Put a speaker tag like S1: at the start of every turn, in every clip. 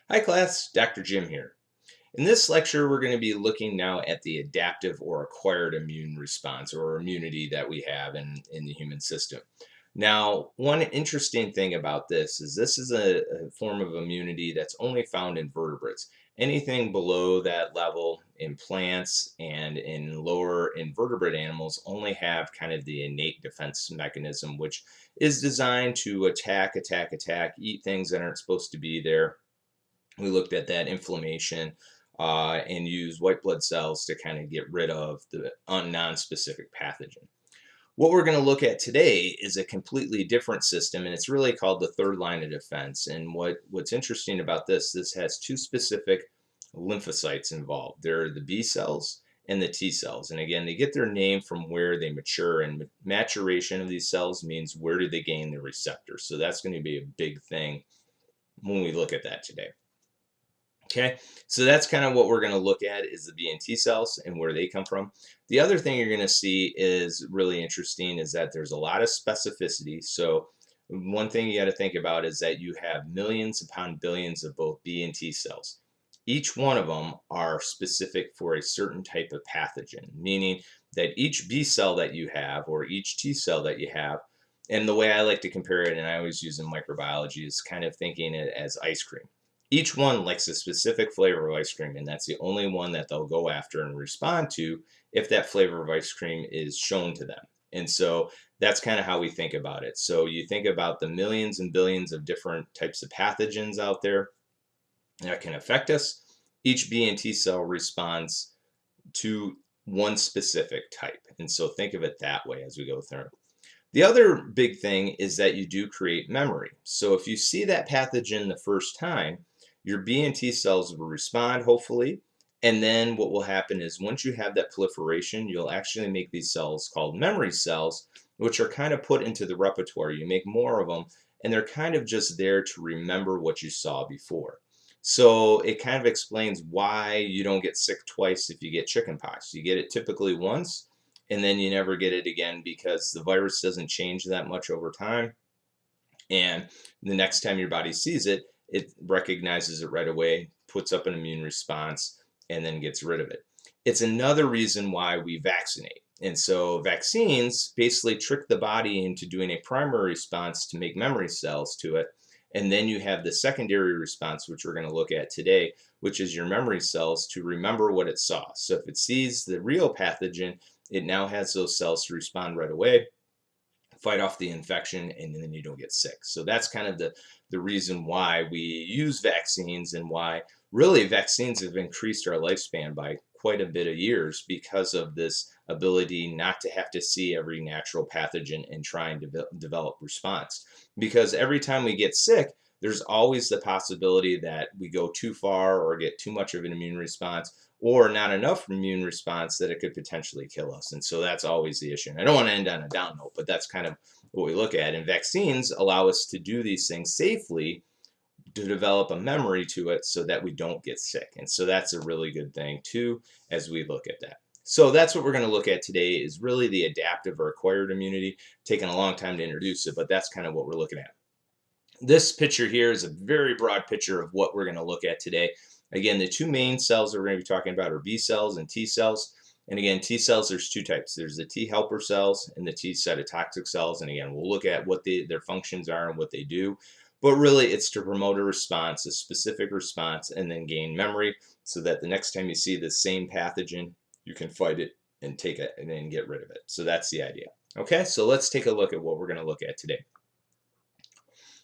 S1: Hi class, Dr. Jim here. In this lecture, we're going to be looking now at the adaptive or acquired immune response or immunity that we have in the human system. Now, one interesting thing about this is a form of immunity that's only found in vertebrates. Anything below that level in plants and in lower invertebrate animals only have kind of the innate defense mechanism, which is designed to attack, eat things that aren't supposed to be there. We looked at that inflammation and use white blood cells to kind of get rid of the non-specific pathogen. What we're going to look at today is a completely different system, and it's really called the third line of defense. And what's interesting about this has two specific lymphocytes involved. They're the B cells and the T cells. And again, they get their name from where they mature, and maturation of these cells means where do they gain the receptor. So that's going to be a big thing when we look at that today. Okay, so that's kind of what we're going to look at is the B and T cells and where they come from. The other thing you're going to see is really interesting is that there's a lot of specificity. So one thing you got to think about is that you have millions upon billions of both B and T cells. Each one of them are specific for a certain type of pathogen, meaning that each B cell that you have or each T cell that you have, and the way I like to compare it, and I always use in microbiology, is kind of thinking it as ice cream. Each one likes a specific flavor of ice cream, and that's the only one that they'll go after and respond to if that flavor of ice cream is shown to them. And so that's kind of how we think about it. So you think about the millions and billions of different types of pathogens out there that can affect us. Each B and T cell responds to one specific type. And so think of it that way as we go through. The other big thing is that you do create memory. So if you see that pathogen the first time, your B and T cells will respond, hopefully. And then what will happen is once you have that proliferation, you'll actually make these cells called memory cells, which are kind of put into the repertoire. You make more of them, and they're kind of just there to remember what you saw before. So it kind of explains why you don't get sick twice if you get chickenpox. You get it typically once, and then you never get it again because the virus doesn't change that much over time. And the next time your body sees it, it recognizes it right away, puts up an immune response, and then gets rid of it. It's another reason why we vaccinate. And so vaccines basically trick the body into doing a primary response to make memory cells to it. And then you have the secondary response, which we're going to look at today, which is your memory cells to remember what it saw. So if it sees the real pathogen, it now has those cells to respond right away, fight off the infection, and then you don't get sick. So that's kind of the reason why we use vaccines and why really vaccines have increased our lifespan by quite a bit of years because of this ability not to have to see every natural pathogen and try and develop response. Because every time we get sick, there's always the possibility that we go too far or get too much of an immune response or not enough immune response that it could potentially kill us. And so that's always the issue. And I don't want to end on a down note, but that's kind of what we look at. And vaccines allow us to do these things safely to develop a memory to it so that we don't get sick. And so that's a really good thing too as we look at that. So that's what we're going to look at today is really the adaptive or acquired immunity. Taking a long time to introduce it, but that's kind of what we're looking at. This picture here is a very broad picture of what we're going to look at today. Again, the two main cells that we're going to be talking about are B cells and T cells. And again, T cells, there's two types. There's the T helper cells and the T cytotoxic cells. And again, we'll look at what their functions are and what they do. But really, it's to promote a response, a specific response, and then gain memory so that the next time you see the same pathogen, you can fight it and take it and then get rid of it. So that's the idea. Okay, so let's take a look at what we're going to look at today.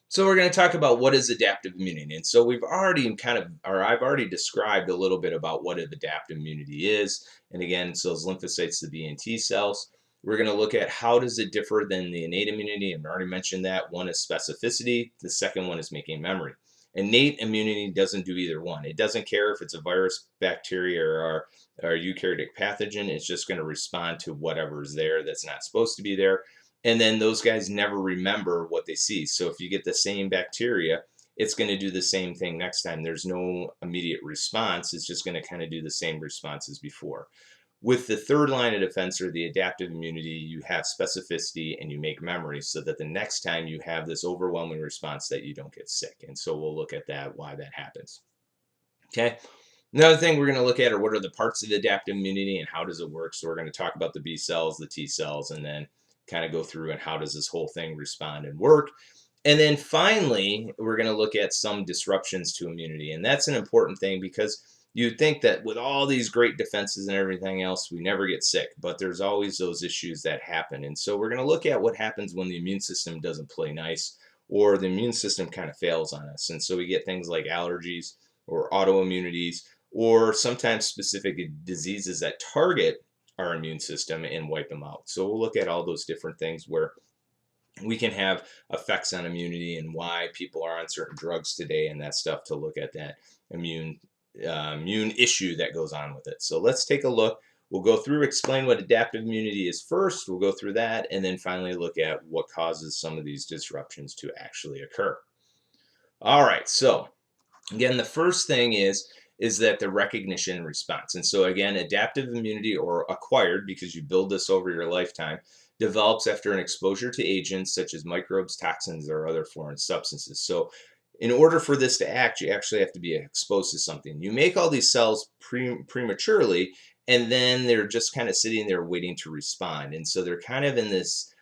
S1: So we're going to talk about what is adaptive immunity. And so we've already I've already described a little bit about what adaptive immunity is. And again, so those lymphocytes, the B and T cells. We're going to look at how does it differ than the innate immunity. And I already mentioned that. One is specificity. The second one is making memory. Innate immunity doesn't do either one. It doesn't care if it's a virus, bacteria, or eukaryotic pathogen. It's just going to respond to whatever's there that's not supposed to be there. And then those guys never remember what they see. So if you get the same bacteria, it's going to do the same thing next time. There's no immediate response. It's just going to kind of do the same response as before. With the third line of defense or the adaptive immunity, you have specificity and you make memory so that the next time you have this overwhelming response that you don't get sick. And so we'll look at that, why that happens. Okay. Another thing we're going to look at are what are the parts of adaptive immunity and how does it work. So we're going to talk about the B cells, the T cells, and then kind of go through and how does this whole thing respond and work. And then finally, we're going to look at some disruptions to immunity. And that's an important thing because you'd think that with all these great defenses and everything else, we never get sick. But there's always those issues that happen. And so we're going to look at what happens when the immune system doesn't play nice or the immune system kind of fails on us. And so we get things like allergies or autoimmunities or sometimes specific diseases that target our immune system and wipe them out. So we'll look at all those different things where we can have effects on immunity and why people are on certain drugs today and that stuff to look at that immune issue that goes on with it. So let's take a look. We'll go through, explain what adaptive immunity is first. We'll go through that and then finally look at what causes some of these disruptions to actually occur. All right, so again, the first thing is that the recognition and response. And so again, adaptive immunity or acquired, because you build this over your lifetime, develops after an exposure to agents such as microbes, toxins, or other foreign substances. So in order for this to act, you actually have to be exposed to something. You make all these cells prematurely, and then they're just kind of sitting there waiting to respond. And so they're kind of in this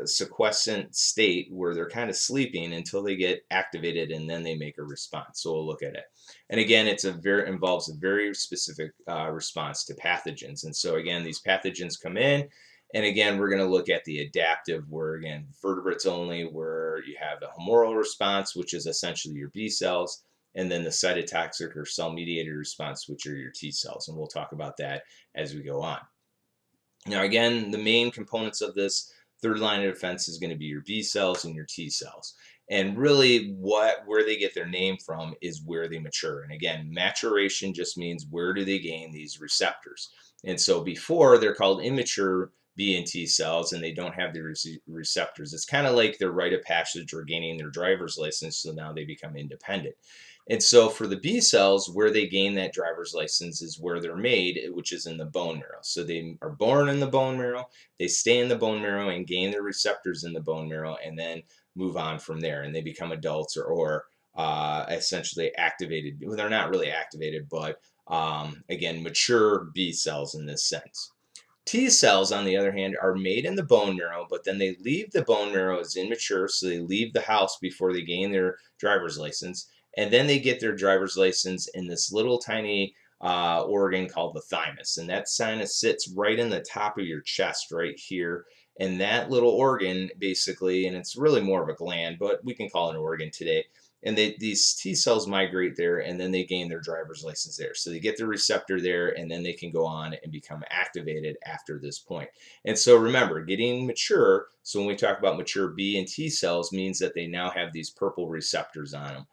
S1: sequescent state where they're kind of sleeping until they get activated and then they make a response. So we'll look at it. And again, involves a very specific response to pathogens. And so again, these pathogens come in, and again, we're going to look at the adaptive, where again, vertebrates only, where you have the humoral response, which is essentially your B cells, and then the cytotoxic or cell-mediated response, which are your T cells. And we'll talk about that as we go on. Now, again, the main components of this third line of defense is going to be your B cells and your T cells. And really where they get their name from is where they mature. And again, maturation just means where do they gain these receptors. And so before, they're called immature B and T cells, and they don't have the receptors. It's kind of like their rite of passage or gaining their driver's license, so now they become independent. And so for the B cells, where they gain that driver's license is where they're made, which is in the bone marrow. So they are born in the bone marrow, they stay in the bone marrow and gain their receptors in the bone marrow, and then move on from there. And they become adults or essentially activated. Well, they're not really activated, but again, mature B cells in this sense. T cells, on the other hand, are made in the bone marrow, but then they leave the bone marrow as immature, so they leave the house before they gain their driver's license. And then they get their driver's license in this little tiny organ called the thymus. And that sinus sits right in the top of your chest right here. And that little organ basically, and it's really more of a gland, but we can call it an organ today. And these T cells migrate there and then they gain their driver's license there. So they get the receptor there and then they can go on and become activated after this point. And so remember, getting mature, so when we talk about mature B and T cells, means that they now have these purple receptors on them.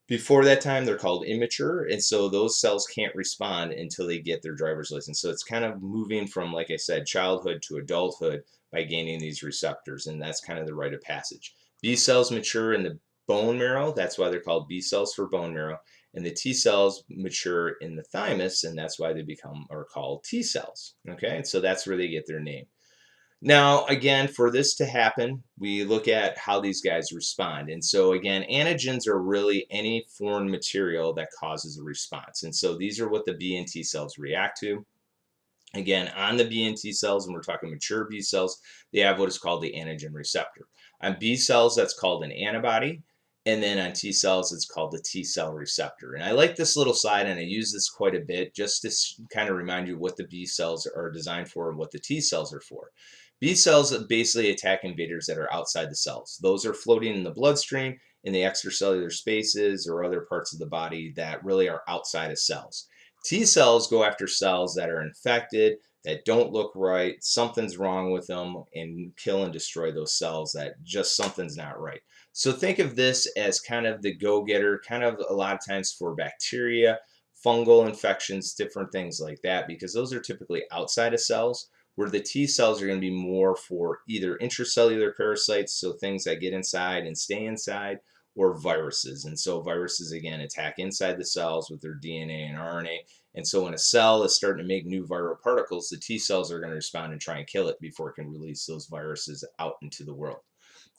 S1: Before that time, they're called immature, and so those cells can't respond until they get their driver's license. So it's kind of moving from, like I said, childhood to adulthood by gaining these receptors, and that's kind of the rite of passage. B cells mature in the bone marrow, that's why they're called B cells for bone marrow, and the T cells mature in the thymus, and that's why they become or called T cells. Okay, so that's where they get their name. Now, again, for this to happen, we look at how these guys respond. And so, again, antigens are really any foreign material that causes a response. And so these are what the B and T cells react to. Again, on the B and T cells, and we're talking mature B cells, they have what is called the antigen receptor. On B cells, that's called an antibody. And then on T cells, it's called the T cell receptor. And I like this little slide, and I use this quite a bit just to kind of remind you what the B cells are designed for and what the T cells are for. B cells basically attack invaders that are outside the cells. Those are floating in the bloodstream, in the extracellular spaces, or other parts of the body that really are outside of cells. T cells go after cells that are infected, that don't look right, something's wrong with them, and kill and destroy those cells that just something's not right. So think of this as kind of the go-getter, kind of a lot of times for bacteria, fungal infections, different things like that, because those are typically outside of cells, where the T cells are going to be more for either intracellular parasites, so things that get inside and stay inside, or viruses. And so viruses, again, attack inside the cells with their DNA and RNA And so when a cell is starting to make new viral particles, the T cells are going to respond and try and kill it before it can release those viruses out into the world.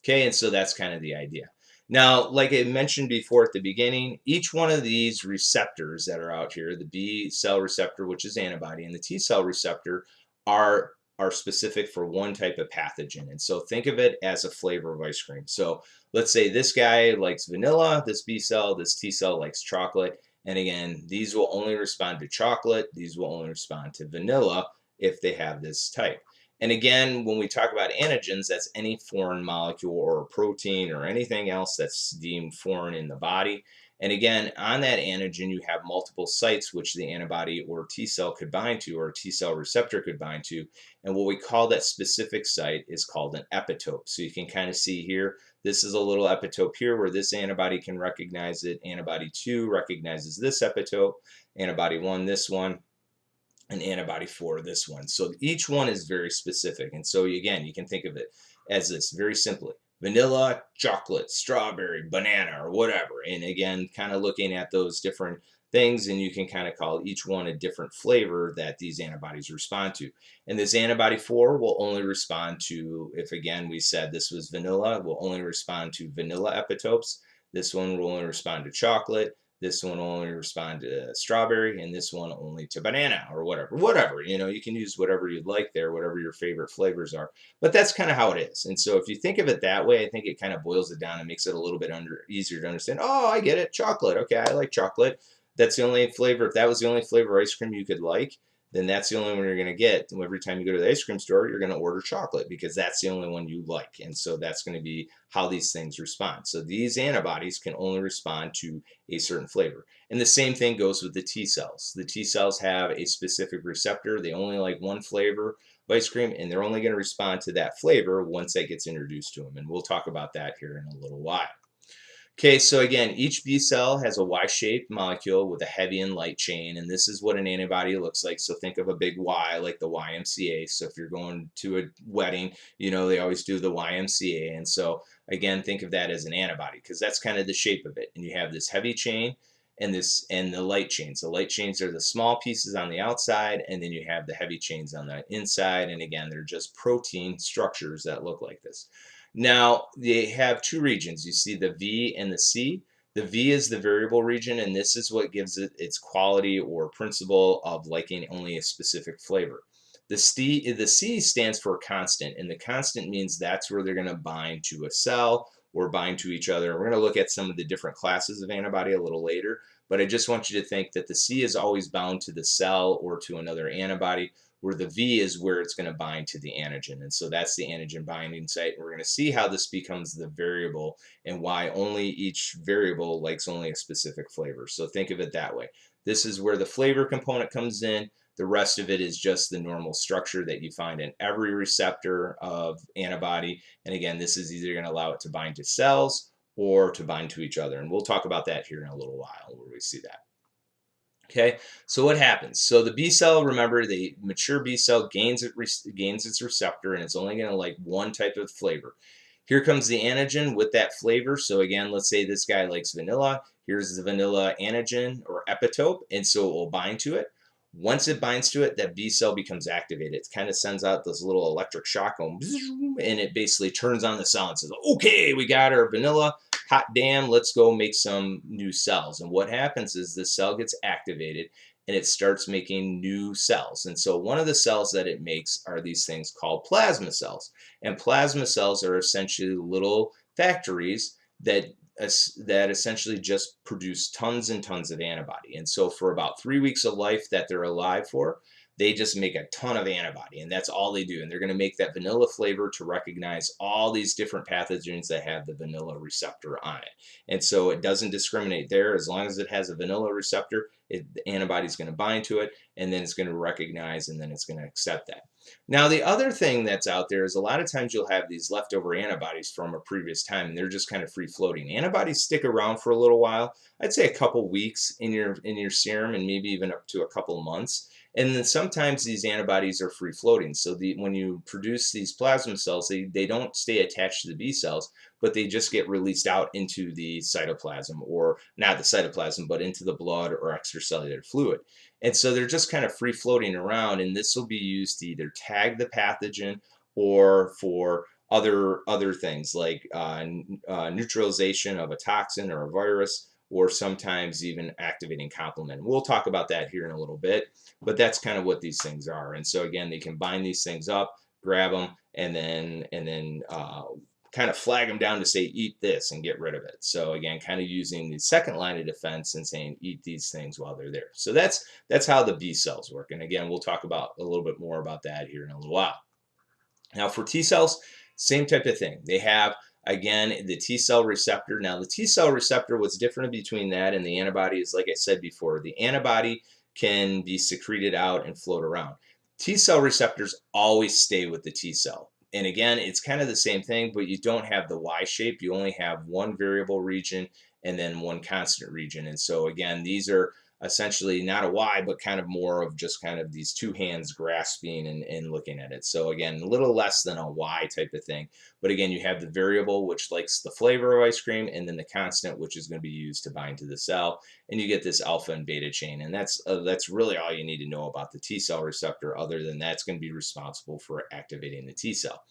S1: Okay, and so that's kind of the idea. Now, like I mentioned before at the beginning, each one of these receptors that are out here, the B cell receptor, which is antibody, and the T cell receptor are specific for one type of pathogen. And so think of it as a flavor of ice cream. So let's say this guy likes vanilla, this B cell, this T cell likes chocolate. And again, these will only respond to chocolate. These will only respond to vanilla if they have this type. And again, when we talk about antigens, that's any foreign molecule or protein or anything else that's deemed foreign in the body. And again, on that antigen, you have multiple sites which the antibody or T cell could bind to, or a T cell receptor could bind to. And what we call that specific site is called an epitope. So you can kind of see here, this is a little epitope here where this antibody can recognize it. Antibody 2 recognizes this epitope, antibody 1, this one, an antibody for this one. So each one is very specific. And so again, you can think of it as this very simply: vanilla, chocolate, strawberry, banana, or whatever. And again, kind of looking at those different things, and you can kind of call each one a different flavor that these antibodies respond to. And this antibody 4 will only respond to, if again we said this was vanilla, will only respond to vanilla epitopes. This one will only respond to chocolate. This one will only respond to strawberry, and this one only to banana, or whatever. You can use whatever you'd like there, whatever your favorite flavors are. But that's kind of how it is. And so if you think of it that way, I think it kind of boils it down and makes it a little bit easier to understand. Oh, I get it. Chocolate. Okay, I like chocolate. That's the only flavor. If that was the only flavor ice cream you could like, then that's the only one you're going to get. And every time you go to the ice cream store, you're going to order chocolate because that's the only one you like. And so that's going to be how these things respond. So these antibodies can only respond to a certain flavor. And the same thing goes with the T cells. The T cells have a specific receptor. They only like one flavor of ice cream, and they're only going to respond to that flavor once that gets introduced to them. And we'll talk about that here in a little while. Okay, so again, each B cell has a Y-shaped molecule with a heavy and light chain, and this is what an antibody looks like. So think of a big Y, like the YMCA. So if you're going to a wedding, they always do the YMCA. And so again, think of that as an antibody because that's kind of the shape of it. And you have this heavy chain and the light chains. The light chains are the small pieces on the outside, and then you have the heavy chains on the inside. And again, they're just protein structures that look like this. Now, they have two regions. You see the V and the C. The V is the variable region, and this is what gives it its quality or principle of liking only a specific flavor. The C stands for constant, and the constant means that's where they're going to bind to a cell or bind to each other. We're going to look at some of the different classes of antibody a little later, but I just want you to think that the C is always bound to the cell or to another antibody, where the V is where it's going to bind to the antigen. And so that's the antigen binding site. And we're going to see how this becomes the variable and why only each variable likes only a specific flavor. So think of it that way. This is where the flavor component comes in. The rest of it is just the normal structure that you find in every receptor of antibody. And again, this is either going to allow it to bind to cells or to bind to each other. And we'll talk about that here in a little while where we see that. Okay, so what happens? So the B cell, remember, the mature B cell gains its receptor, and it's only going to like one type of flavor. Here comes the antigen with that flavor. So again, let's say this guy likes vanilla. Here's the vanilla antigen or epitope, and so it will bind to it. Once it binds to it, that B cell becomes activated. It kind of sends out this little electric shock, and it basically turns on the cell and says, okay, we got our vanilla. Hot damn, let's go make some new cells. And what happens is the cell gets activated and it starts making new cells. And so one of the cells that it makes are these things called plasma cells. And plasma cells are essentially little factories that essentially just produce tons and tons of antibody. And so for about 3 weeks of life that they're alive for, they just make a ton of antibody, and that's all they do. And they're going to make that vanilla flavor to recognize all these different pathogens that have the vanilla receptor on it. And so it doesn't discriminate there. As long as it has a vanilla receptor, the antibody is going to bind to it, and then it's going to recognize, and then it's going to accept that. Now, the other thing that's out there is a lot of times you'll have these leftover antibodies from a previous time, and they're just kind of free floating. Antibodies stick around for a little while. I'd say a couple weeks in your serum, and maybe even up to a couple months. And then sometimes these antibodies are free floating. So when you produce these plasma cells, they don't stay attached to the B cells, but they just get released out into the cytoplasm, or not the cytoplasm, but into the blood or extracellular fluid. And so they're just kind of free floating around, and this will be used to either tag the pathogen or for other things like neutralization of a toxin or a virus, or sometimes even activating complement. We'll talk about that here in a little bit, but that's kind of what these things are. And so again, they can bind these things up, grab them, and then kind of flag them down to say eat this and get rid of it. So again, kind of using the second line of defense and saying eat these things while they're there. So that's how the B cells work. And again, we'll talk about a little bit more about that here in a little while. Now for T cells, same type of thing. They have, again, the T cell receptor. Now the T cell receptor, what's different between that and the antibody is, like I said before, the antibody can be secreted out and float around. T cell receptors always stay with the T cell. And again, it's kind of the same thing, but you don't have the Y shape. You only have one variable region and then one constant region. And so again, these are essentially not a Y, but kind of more of just kind of these two hands grasping and looking at it. So again, a little less than a Y type of thing. But again, you have the variable, which likes the flavor of ice cream, and then the constant, which is going to be used to bind to the cell. And you get this alpha and beta chain. And that's really all you need to know about the T cell receptor, other than that's going to be responsible for activating the T cell.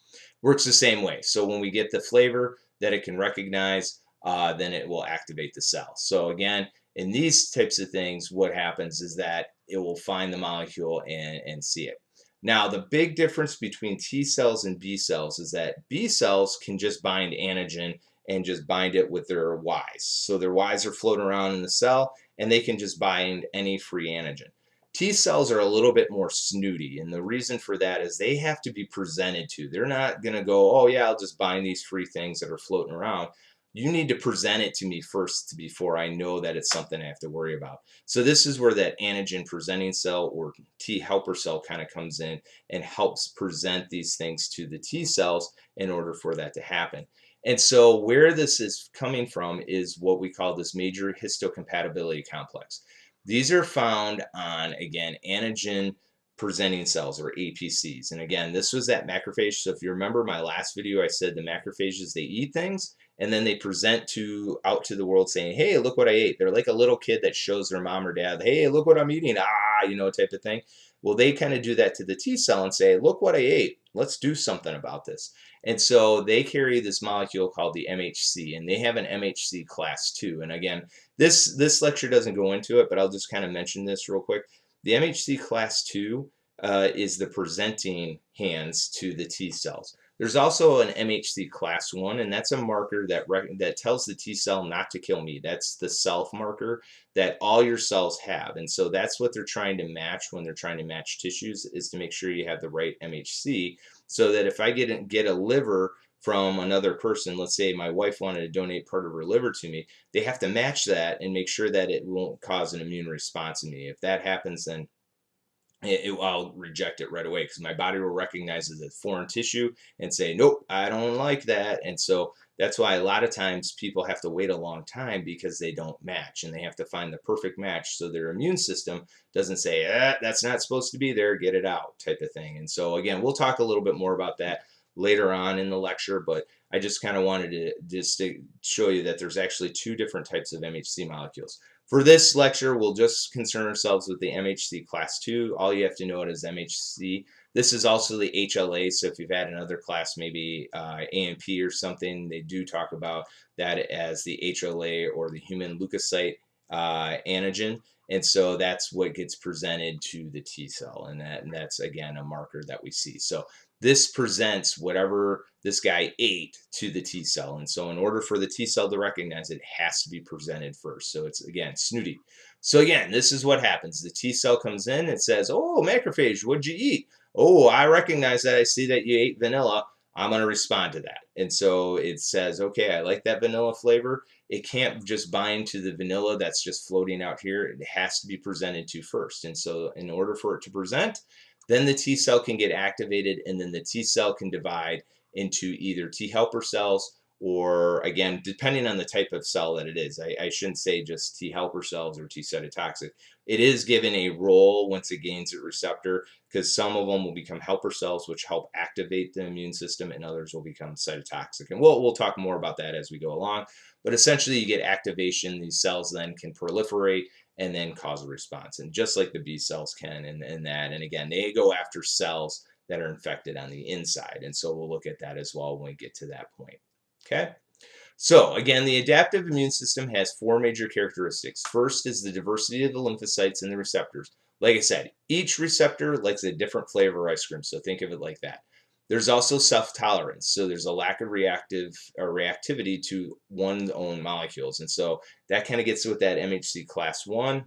S1: Works the same way. So when we get the flavor that it can recognize, then it will activate the cell. So again, in these types of things, what happens is that it will find the molecule and see it. Now, the big difference between T cells and B cells is that B cells can just bind antigen and just bind it with their Ys. So their Ys are floating around in the cell, and they can just bind any free antigen. T cells are a little bit more snooty, and the reason for that is they have to be presented to. They're not going to go, oh yeah, I'll just bind these free things that are floating around. You need to present it to me first before I know that it's something I have to worry about. So this is where that antigen presenting cell or T helper cell kind of comes in and helps present these things to the T cells in order for that to happen. And so where this is coming from is what we call this major histocompatibility complex. These are found on, again, antigen presenting cells, or APCs. And again, this was that macrophage. So if you remember my last video, I said the macrophages, they eat things and then they present out to the world saying, hey, look what I ate. They're like a little kid that shows their mom or dad, hey, look what I'm eating, type of thing. Well, they kind of do that to the T cell and say, look what I ate. Let's do something about this. And so they carry this molecule called the MHC, and they have an MHC class 2. And again, this lecture doesn't go into it, but I'll just kind of mention this real quick. The MHC class 2 is the presenting hands to the T cells. There's also an MHC class 1, and that's a marker that tells the T cell not to kill me. That's the self marker that all your cells have. And so that's what they're trying to match when they're trying to match tissues, is to make sure you have the right MHC, so that if I get a liver from another person, let's say my wife wanted to donate part of her liver to me, they have to match that and make sure that it won't cause an immune response in me. If that happens, then I'll reject it right away, because my body will recognize it as foreign tissue and say, nope, I don't like that. And so that's why a lot of times people have to wait a long time, because they don't match, and they have to find the perfect match so their immune system doesn't say, that's not supposed to be there, get it out, type of thing. And so again, we'll talk a little bit more about that later on in the lecture, but I just kind of wanted to show you that there's actually two different types of MHC molecules. For this lecture, we'll just concern ourselves with the MHC class 2. All you have to know it is MHC. This is also the HLA, so if you've had another class, maybe AMP or something, they do talk about that as the HLA, or the human leukocyte antigen. And so that's what gets presented to the T cell, and that's, again, a marker that we see. So this presents whatever this guy ate to the T cell. And so in order for the T cell to recognize it, it has to be presented first. So it's, again, snooty. So again, this is what happens. The T cell comes in, it says, oh, macrophage, what'd you eat? Oh, I recognize that. I see that you ate vanilla. I'm going to respond to that. And so it says, okay, I like that vanilla flavor. It can't just bind to the vanilla that's just floating out here. It has to be presented to first. And so in order for it to present, then the T cell can get activated, and then the T cell can divide into either T helper cells or again, depending on the type of cell that it is. I shouldn't say just T helper cells or T cytotoxic. It is given a role once it gains a receptor, because some of them will become helper cells, which help activate the immune system, and others will become cytotoxic. And we'll talk more about that as we go along. But essentially, you get activation. These cells then can proliferate and then cause a response. And just like the B cells can, and that. And again, they go after cells that are infected on the inside. And so we'll look at that as well when we get to that point. Okay. So again, the adaptive immune system has four major characteristics. First is the diversity of the lymphocytes and the receptors. Like I said, each receptor likes a different flavor of ice cream, so think of it like that. There's also self-tolerance, so there's a lack of reactivity to one's own molecules, and so that kind of gets with that MHC class 1.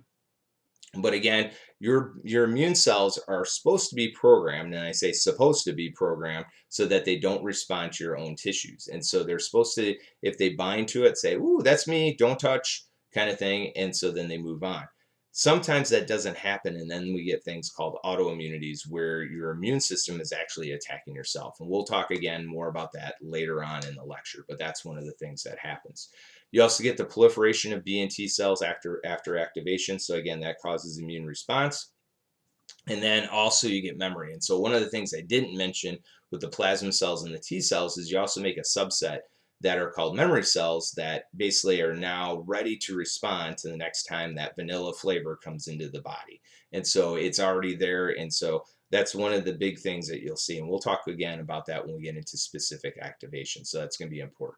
S1: But again, your immune cells are supposed to be programmed, and I say supposed to be programmed, so that they don't respond to your own tissues. And so they're supposed to, if they bind to it, say, "Ooh, that's me, don't touch," kind of thing. And so then they move on. Sometimes that doesn't happen, and then we get things called autoimmunities, where your immune system is actually attacking yourself. And we'll talk again more about that later on in the lecture, but that's one of the things that happens. You also get the proliferation of B and T cells after activation. So again, that causes immune response. And then also you get memory. And so one of the things I didn't mention with the plasma cells and the T cells is you also make a subset that are called memory cells that basically are now ready to respond to the next time that vanilla flavor comes into the body. And so it's already there. And so that's one of the big things that you'll see. And we'll talk again about that when we get into specific activation. So that's going to be important.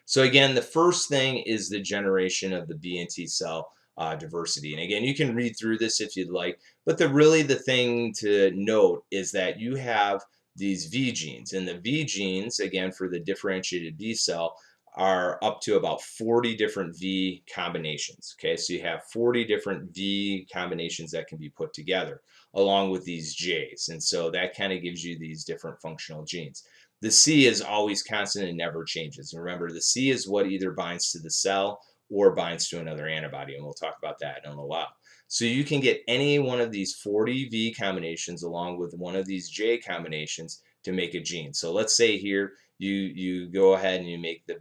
S1: So again, the first thing is the generation of the B and T cell diversity. And again, you can read through this if you'd like, but the thing to note is that you have these V genes, and the V genes, again, for the differentiated B cell, are up to about 40 different V combinations. Okay, so you have 40 different V combinations that can be put together along with these J's. And so that kind of gives you these different functional genes. The C is always constant and never changes. And remember, the C is what either binds to the cell or binds to another antibody, and we'll talk about that in a little while. So you can get any one of these 40 V combinations along with one of these J combinations to make a gene. So let's say here you go ahead and you make the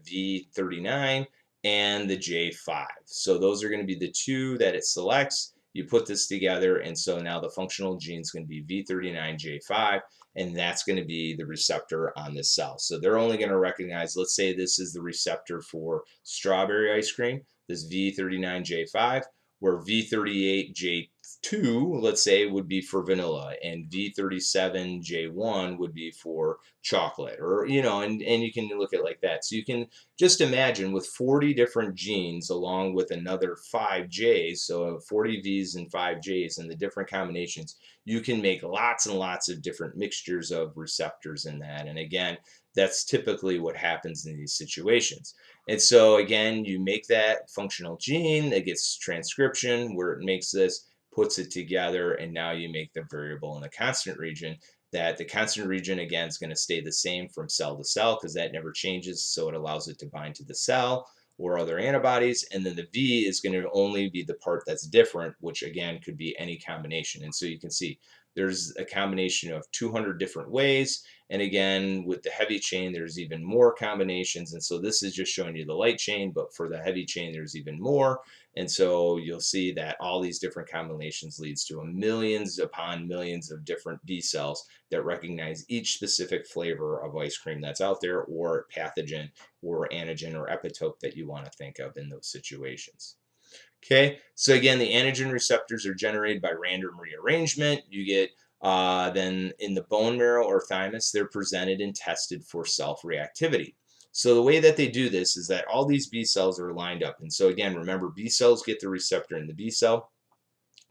S1: V39 and the J5. So those are going to be the two that it selects. You put this together, and so now the functional gene is going to be V39J5, and that's going to be the receptor on this cell. So they're only going to recognize, let's say this is the receptor for strawberry ice cream, this V39J5, where V38J2, let's say, would be for vanilla, and V37J1 would be for chocolate, or, and you can look at it like that. So you can just imagine with 40 different genes along with another 5 J's, so 40 V's and 5 J's, and the different combinations, you can make lots and lots of different mixtures of receptors in that. And again, that's typically what happens in these situations. And so again, you make that functional gene that gets transcription where it makes this, puts it together, and now you make the variable in the constant region. That the constant region again is going to stay the same from cell to cell because that never changes, so it allows it to bind to the cell or other antibodies. And then the V is going to only be the part that's different, which again could be any combination. And so you can see there's a combination of 200 different ways. And again, with the heavy chain, there's even more combinations. And so this is just showing you the light chain, but for the heavy chain, there's even more. And so you'll see that all these different combinations leads to millions upon millions of different B cells that recognize each specific flavor of ice cream that's out there, or pathogen or antigen or epitope that you want to think of in those situations. Okay, so again, the antigen receptors are generated by random rearrangement. You get then in the bone marrow or thymus, they're presented and tested for self-reactivity. So the way that they do this is that all these B cells are lined up. And so again, remember, B cells get the receptor in the B cell,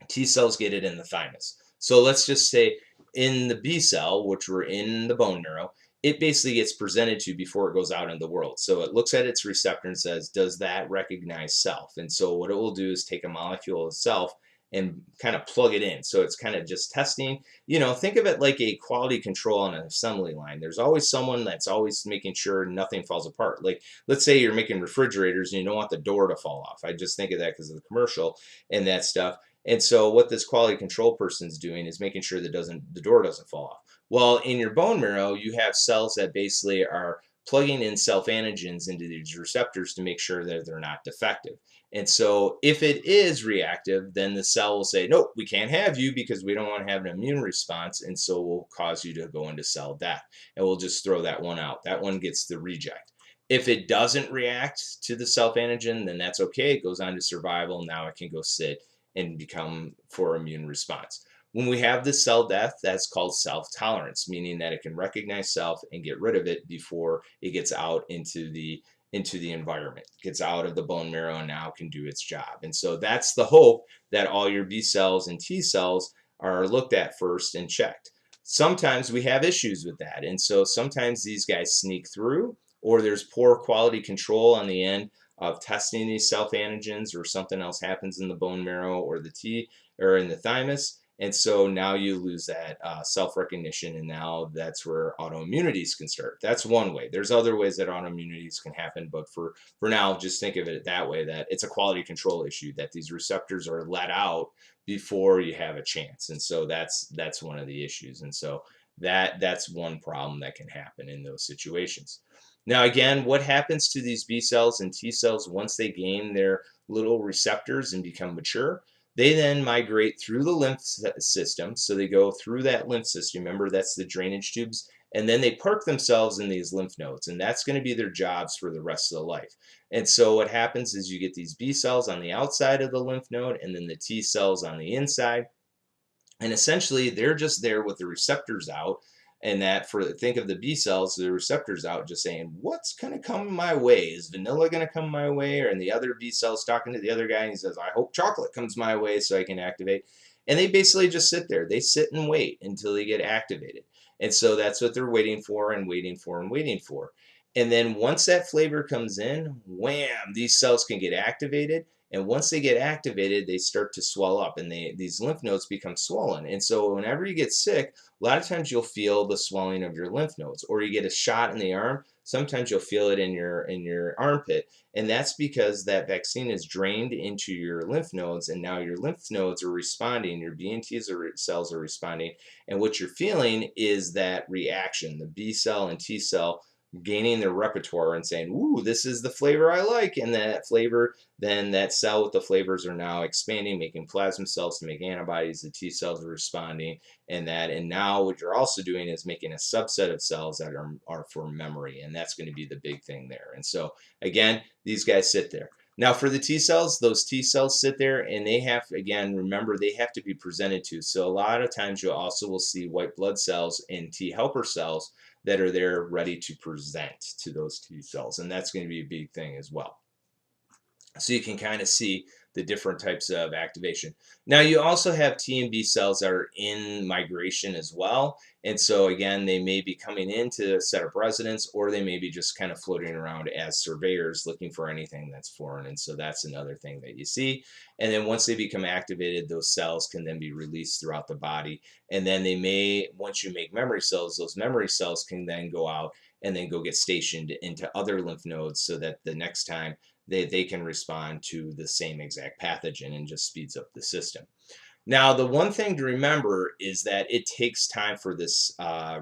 S1: T cells get it in the thymus. So let's just say in the B cell, which were in the bone marrow, it basically gets presented to before it goes out in the world. So it looks at its receptor and says, does that recognize self? And so what it will do is take a molecule of self and kind of plug it in. So it's kind of just testing. Think of it like a quality control on an assembly line. There's always someone that's always making sure nothing falls apart. Like, let's say you're making refrigerators and you don't want the door to fall off. I just think of that because of the commercial and that stuff. And so what this quality control person's doing is making sure that the door doesn't fall off. Well, in your bone marrow, you have cells that basically are plugging in self-antigens into these receptors to make sure that they're not defective. And so if it is reactive, then the cell will say, nope, we can't have you because we don't want to have an immune response. And so we'll cause you to go into cell death. And we'll just throw that one out. That one gets the reject. If it doesn't react to the self-antigen, then that's okay. It goes on to survival. Now it can go sit and become for immune response. When we have the cell death, that's called self-tolerance, meaning that it can recognize self and get rid of it before it gets out into the environment, gets out of the bone marrow, and now can do its job. And so that's the hope, that all your B cells and T cells are looked at first and checked. Sometimes we have issues with that. And so sometimes these guys sneak through, or there's poor quality control on the end of testing these self antigens, or something else happens in the bone marrow or the T or in the thymus. And so now you lose that self-recognition, and now that's where autoimmunities can start. That's one way. There's other ways that autoimmunities can happen, but for now, just think of it that way, that it's a quality control issue, that these receptors are let out before you have a chance. And so that's one of the issues. And so that's one problem that can happen in those situations. Now, again, what happens to these B cells and T cells once they gain their little receptors and become mature? They then migrate through the lymph system. So they go through that lymph system. Remember, that's the drainage tubes. And then they park themselves in these lymph nodes. And that's going to be their jobs for the rest of the life. And so what happens is you get these B cells on the outside of the lymph node, and then the T cells on the inside. And essentially, they're just there with the receptors out. And that, for think of the B cells, the receptors out, just saying, what's going to come my way? Is vanilla going to come my way? Or and the other B cells talking to the other guy, and he says, I hope chocolate comes my way so I can activate. And they basically just sit there. They sit and wait until they get activated. And so that's what they're waiting for and waiting for and waiting for. And then once that flavor comes in, wham, these cells can get activated. And once they get activated, they start to swell up, and these lymph nodes become swollen. And so whenever you get sick, a lot of times you'll feel the swelling of your lymph nodes, or you get a shot in the arm. Sometimes you'll feel it in your armpit, and that's because that vaccine is drained into your lymph nodes, and now your lymph nodes are responding. Your B and T cells are responding, and what you're feeling is that reaction, the B cell and T cell gaining their repertoire and saying, ooh, this is the flavor I like. And that flavor, then that cell with the flavors are now expanding, making plasma cells to make antibodies. The T cells are responding, and now what you're also doing is making a subset of cells that are for memory. And that's going to be the big thing there. And so again, these guys sit there. Now for the T cells, those T cells sit there, and they have, again, remember, they have to be presented to. So a lot of times you also will see white blood cells and T helper cells that are there ready to present to those T cells. And that's going to be a big thing as well. So you can kind of see the different types of activation. Now you also have T and B cells that are in migration as well. And so again, they may be coming into a set of residence, or they may be just kind of floating around as surveyors looking for anything that's foreign. And so that's another thing that you see. And then once they become activated, those cells can then be released throughout the body. And then they may, once you make memory cells, those memory cells can then go out and then go get stationed into other lymph nodes, so that the next time they can respond to the same exact pathogen, and just speeds up the system. Now, the one thing to remember is that it takes time for this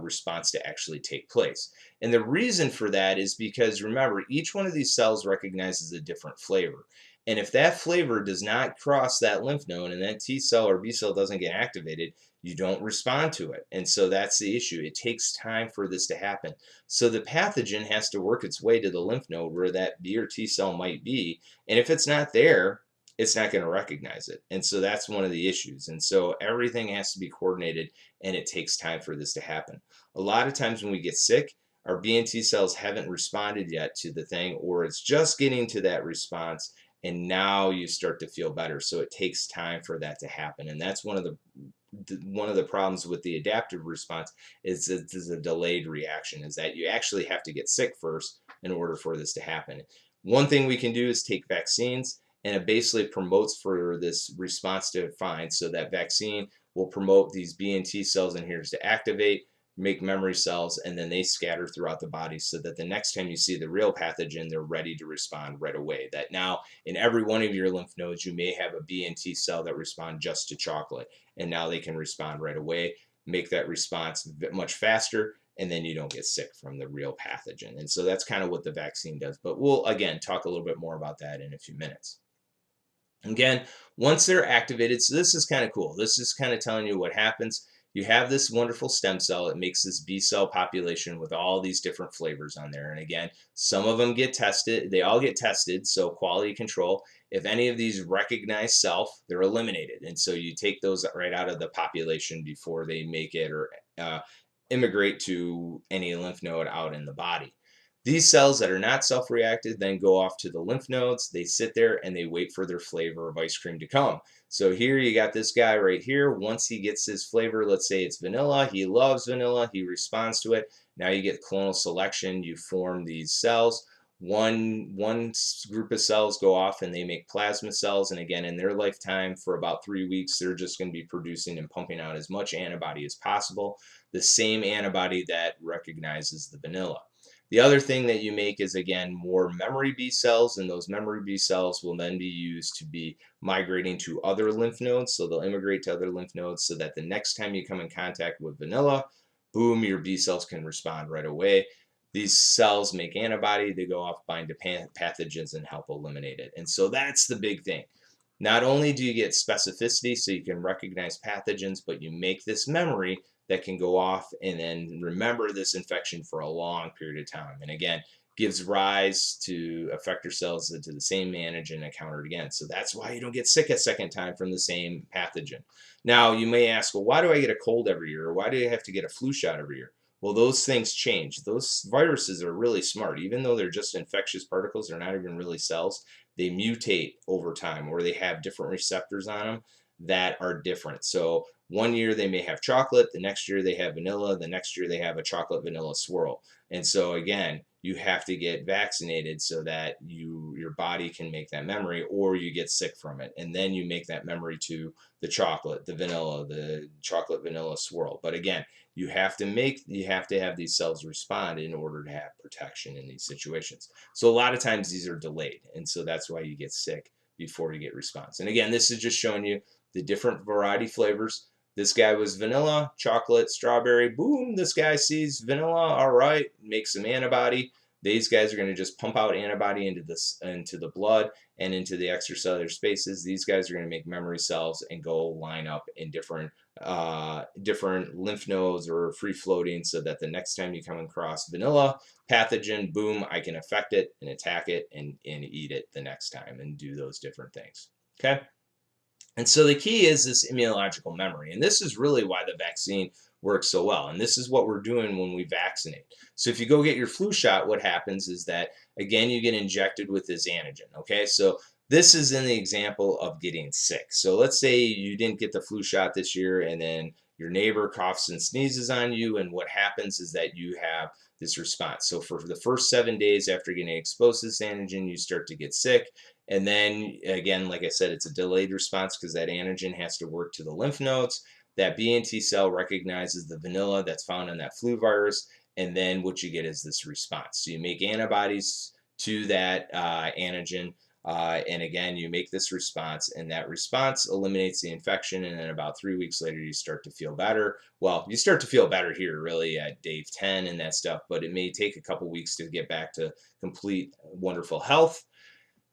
S1: response to actually take place. And the reason for that is because, remember, each one of these cells recognizes a different flavor. And if that flavor does not cross that lymph node, and that T cell or B cell doesn't get activated, you don't respond to it. And so that's the issue. It takes time for this to happen. So the pathogen has to work its way to the lymph node where that B or T cell might be. And if it's not there, it's not going to recognize it. And so that's one of the issues. And so everything has to be coordinated, and it takes time for this to happen. A lot of times when we get sick, our B and T cells haven't responded yet to the thing, or it's just getting to that response, and now you start to feel better. So it takes time for that to happen. And that's one of the problems with the adaptive response, is it is a delayed reaction, is that you actually have to get sick first in order for this to happen. One thing we can do is take vaccines, and it basically promotes for this response to find. So that vaccine will promote these B and T cells in here to activate, make memory cells, and then they scatter throughout the body, so that the next time you see the real pathogen, they're ready to respond right away. That now in every one of your lymph nodes, you may have a B and T cell that respond just to chocolate, and now they can respond right away, make that response much faster, and then you don't get sick from the real pathogen. And so that's kind of what the vaccine does. But we'll, again, talk a little bit more about that in a few minutes. Again, once they're activated, so this is kind of cool. This is kind of telling you what happens. You have this wonderful stem cell. It makes this B cell population with all these different flavors on there. And again, some of them get tested. They all get tested. So quality control. If any of these recognize self, they're eliminated. And so you take those right out of the population before they make it or immigrate to any lymph node out in the body. These cells that are not self-reactive then go off to the lymph nodes. They sit there and they wait for their flavor of ice cream to come. So here you got this guy right here. Once he gets his flavor, let's say it's vanilla, he loves vanilla, he responds to it. Now you get clonal selection. You form these cells. One group of cells go off and they make plasma cells. And again, in their lifetime, for about 3 weeks, they're just going to be producing and pumping out as much antibody as possible. The same antibody that recognizes the vanilla. The other thing that you make is, again, more memory B cells, and those memory B cells will then be used to be migrating to other lymph nodes. So they'll immigrate to other lymph nodes so that the next time you come in contact with vanilla, boom, your B cells can respond right away. These cells make antibody, they go off, bind to pathogens, and help eliminate it. And so that's the big thing. Not only do you get specificity so you can recognize pathogens, but you make this memory that can go off and then remember this infection for a long period of time. And again, gives rise to effector cells into the same antigen encountered again. So that's why you don't get sick a second time from the same pathogen. Now, you may ask, well, why do I get a cold every year? Or why do I have to get a flu shot every year? Well, those things change. Those viruses are really smart. Even though they're just infectious particles, they're not even really cells. They mutate over time, or they have different receptors on them that are different. So one year they may have chocolate, the next year they have vanilla, the next year they have a chocolate vanilla swirl. And so again, you have to get vaccinated so that your body can make that memory, or you get sick from it. And then you make that memory to the chocolate, the vanilla, the chocolate vanilla swirl. But again, you have to have these cells respond in order to have protection in these situations. So a lot of times these are delayed. And so that's why you get sick before you get response. And again, this is just showing you the different variety flavors. This guy was vanilla, chocolate, strawberry. Boom, this guy sees vanilla. All right, makes some antibody. These guys are going to just pump out antibody into the blood and into the extracellular spaces. These guys are going to make memory cells and go line up in different lymph nodes or free floating, so that the next time you come across vanilla pathogen, boom, I can affect it and attack it and eat it the next time and do those different things. Okay. And so the key is this immunological memory. And this is really why the vaccine works so well. And this is what we're doing when we vaccinate. So if you go get your flu shot, what happens is that, again, you get injected with this antigen. Okay, so this is in the example of getting sick. So let's say you didn't get the flu shot this year, and then your neighbor coughs and sneezes on you. And what happens is that you have this response. So for the first 7 days after getting exposed to this antigen, you start to get sick. And then again, like I said, it's a delayed response because that antigen has to work to the lymph nodes. That B and T cell recognizes the vanilla that's found in that flu virus. And then what you get is this response. So you make antibodies to that antigen. And again, you make this response, and that response eliminates the infection. And then about 3 weeks later, you start to feel better. Well, you start to feel better here really at day 10 and that stuff, but it may take a couple weeks to get back to complete wonderful health.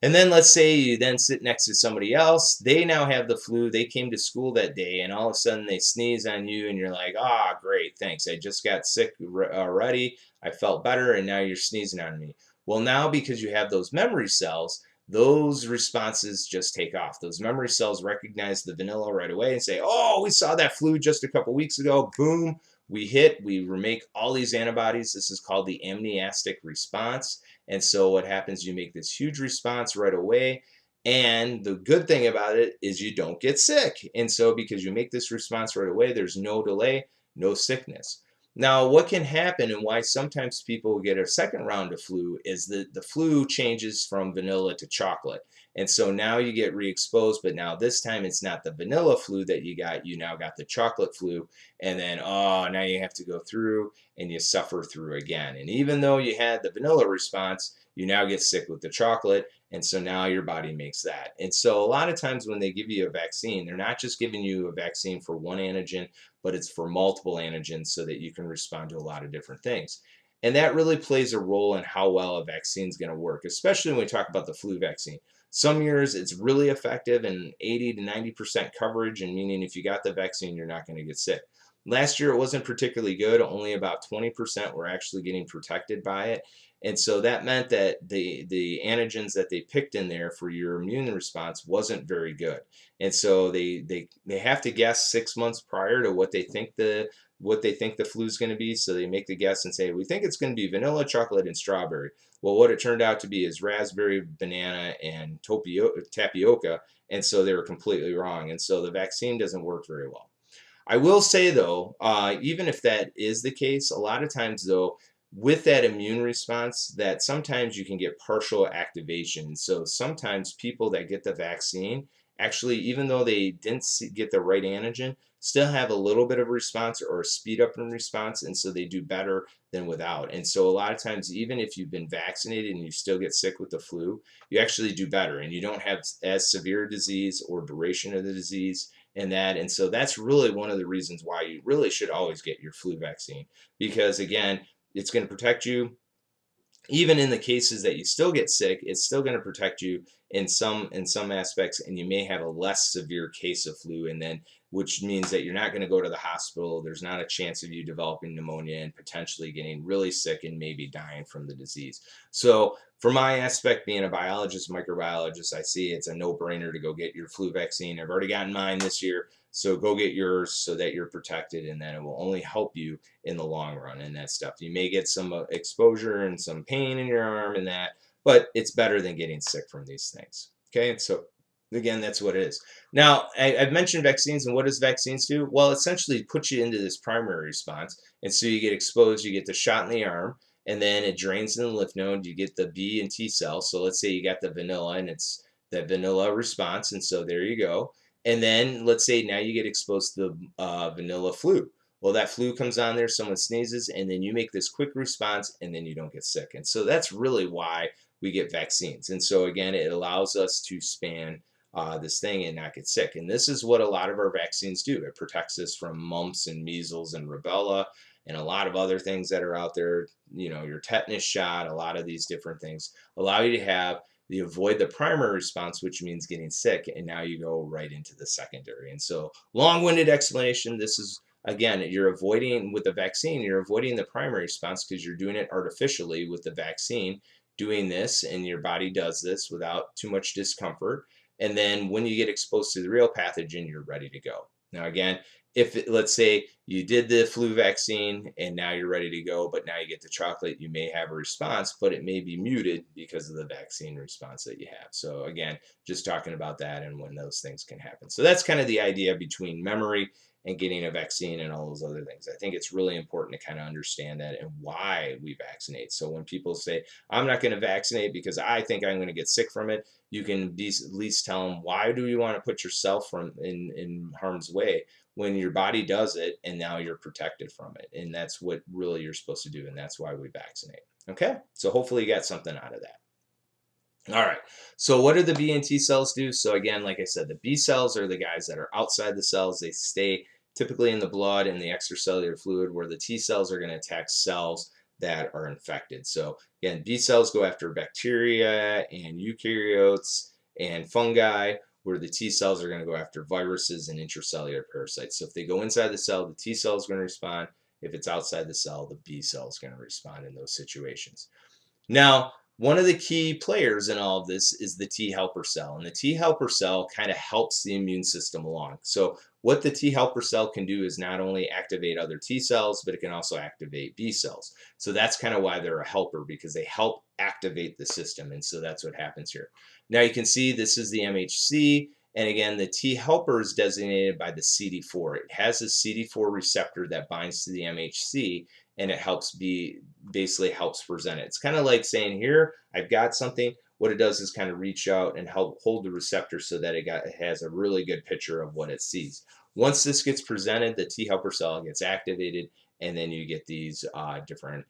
S1: And then let's say you then sit next to somebody else. They now have the flu. They came to school that day, and all of a sudden they sneeze on you, and you're like, ah, great, thanks. I just got sick already. I felt better, and now you're sneezing on me. Well, now because you have those memory cells, those responses just take off. Those memory cells recognize the vanilla right away and say, oh, we saw that flu just a couple weeks ago. Boom, we remake all these antibodies. This is called the amnesic response. And so what happens, you make this huge response right away. And the good thing about it is you don't get sick. And so because you make this response right away, there's no delay, no sickness. Now, what can happen and why sometimes people get a second round of flu is that the flu changes from vanilla to chocolate. And so now you get re-exposed, but now this time it's not the vanilla flu that you now got the chocolate flu. And then, oh, now you have to go through and you suffer through again. And even though you had the vanilla response, you now get sick with the chocolate. And so now your body makes that. And so a lot of times when they give you a vaccine, they're not just giving you a vaccine for one antigen, but it's for multiple antigens so that you can respond to a lot of different things. And that really plays a role in how well a vaccine is going to work, especially when we talk about the flu vaccine. Some years it's really effective and 80 to 90% coverage, and meaning if you got the vaccine, you're not going to get sick. Last year it wasn't particularly good. Only about 20% were actually getting protected by it. And so that meant that the antigens that they picked in there for your immune response wasn't very good. And so they have to guess 6 months prior to what they think the flu is going to be. So they make the guess and say, we think it's going to be vanilla, chocolate, and strawberry. Well, what it turned out to be is raspberry, banana, and tapioca. And so they were completely wrong. And so the vaccine doesn't work very well. I will say though, even if that is the case, a lot of times though, with that immune response, that sometimes you can get partial activation. So sometimes people that get the vaccine actually, even though they didn't get the right antigen, still have a little bit of response or a speed up in response, and so they do better than without. And so a lot of times, even if you've been vaccinated and you still get sick with the flu, you actually do better, and you don't have as severe disease or duration of the disease and that. And so that's really one of the reasons why you really should always get your flu vaccine, because again, it's going to protect you. Even in the cases that you still get sick, it's still going to protect you in some aspects, and you may have a less severe case of flu, and then which means that you're not going to go to the hospital. There's not a chance of you developing pneumonia and potentially getting really sick and maybe dying from the disease. So for my aspect, being a biologist, microbiologist, I see it's a no-brainer to go get your flu vaccine. I've already gotten mine this year, so go get yours so that you're protected, and then it will only help you in the long run and that stuff. You may get some exposure and some pain in your arm and that, but it's better than getting sick from these things. Okay, so again, that's what it is. Now, I've mentioned vaccines, and what does vaccines do? Well, essentially put you into this primary response, and so you get exposed, you get the shot in the arm, and then it drains in the lymph node. You get the B and T cells. So let's say you got the vanilla, and it's that vanilla response, and so there you go. And then let's say now you get exposed to the vanilla flu. Well, that flu comes on there, someone sneezes, and then you make this quick response, and then you don't get sick. And so that's really why we get vaccines. And so again, it allows us to span this thing and not get sick. And this is what a lot of our vaccines do. It protects us from mumps and measles and rubella and a lot of other things that are out there. You know, your tetanus shot, a lot of these different things allow you to have you avoid the primary response, which means getting sick, and now you go right into the secondary. And so long-winded explanation, this is again, you're avoiding with the vaccine, you're avoiding the primary response because you're doing it artificially with the vaccine, doing this, and your body does this without too much discomfort. And then when you get exposed to the real pathogen, you're ready to go. Now, again, if let's say you did the flu vaccine and now you're ready to go, but now you get the chocolate, you may have a response, but it may be muted because of the vaccine response that you have. So again, just talking about that and when those things can happen. So that's kind of the idea between memory and getting a vaccine and all those other things. I think it's really important to kind of understand that and why we vaccinate. So when people say, I'm not going to vaccinate because I think I'm going to get sick from it, you can at least tell them, why do you want to put yourself in harm's way when your body does it and now you're protected from it? And that's what really you're supposed to do, and that's why we vaccinate. Okay, so hopefully you got something out of that. All right, so what do the B and T cells do? So again, like I said, the B cells are the guys that are outside the cells. They stay typically in the blood and the extracellular fluid, where the T cells are going to attack cells that are infected. So again, B cells go after bacteria and eukaryotes and fungi, where the T cells are going to go after viruses and intracellular parasites. So if they go inside the cell, the T cell is going to respond. If it's outside the cell, the B cell is going to respond in those situations. Now, one of the key players in all of this is the T helper cell, and the T helper cell kind of helps the immune system along. So what the T helper cell can do is not only activate other T cells, but it can also activate B cells. So that's kind of why they're a helper, because they help activate the system, and so that's what happens here. Now you can see this is the MHC, and again, the T helper is designated by the CD4. It has a CD4 receptor that binds to the MHC, and it basically helps present it. It's kind of like saying, here, I've got something. What it does is kind of reach out and help hold the receptor so that it has a really good picture of what it sees. Once this gets presented, the T helper cell gets activated, and then you get these different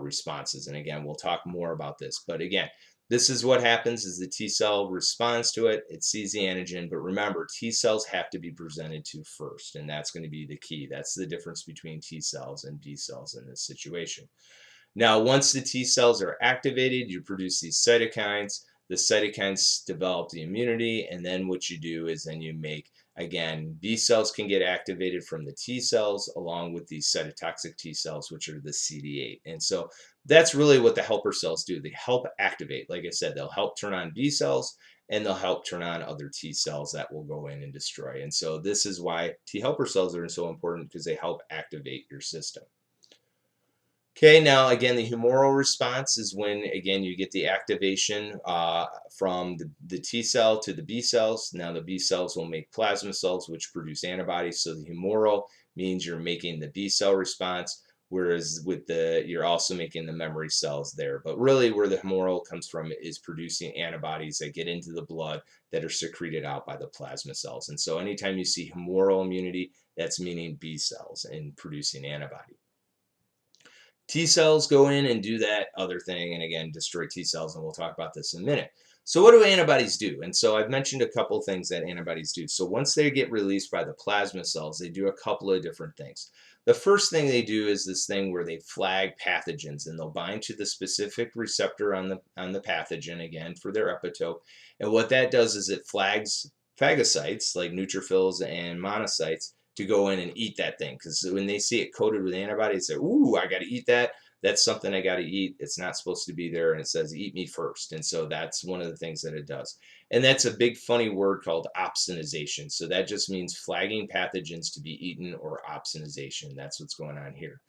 S1: responses. And again, we'll talk more about this. But again, This is what happens is the T cell responds to it. It sees the antigen, but remember, T cells have to be presented to first, and that's going to be the key. That's the difference between T cells and B cells in this situation. Now, once the T cells are activated, you produce these cytokines. The cytokines develop the immunity, and then what you do is then you make, again, B cells can get activated from the T cells along with these cytotoxic T cells, which are the CD8. And so that's really what the helper cells do. They help activate. Like I said, they'll help turn on B cells and they'll help turn on other T cells that will go in and destroy. And so this is why T helper cells are so important because they help activate your system. Okay, now again, the humoral response is when, again, you get the activation from the T cell to the B cells. Now the B cells will make plasma cells, which produce antibodies. So the humoral means you're making the B cell response, whereas with you're also making the memory cells there. But really where the humoral comes from is producing antibodies that get into the blood that are secreted out by the plasma cells. And so anytime you see humoral immunity, that's meaning B cells and producing antibody. T cells go in and do that other thing, and again, destroy T cells, and we'll talk about this in a minute. So what do antibodies do? And so I've mentioned a couple things that antibodies do. So once they get released by the plasma cells, they do a couple of different things. The first thing they do is this thing where they flag pathogens, and they'll bind to the specific receptor on the pathogen, again, for their epitope. And what that does is it flags phagocytes, like neutrophils and monocytes, to go in and eat that thing, because when they see it coated with antibodies, they say, ooh, I got to eat that. That's something I got to eat. It's not supposed to be there, and it says eat me first. And so that's one of the things that it does. And that's a big funny word called opsonization. So that just means flagging pathogens to be eaten, or opsonization. That's what's going on here.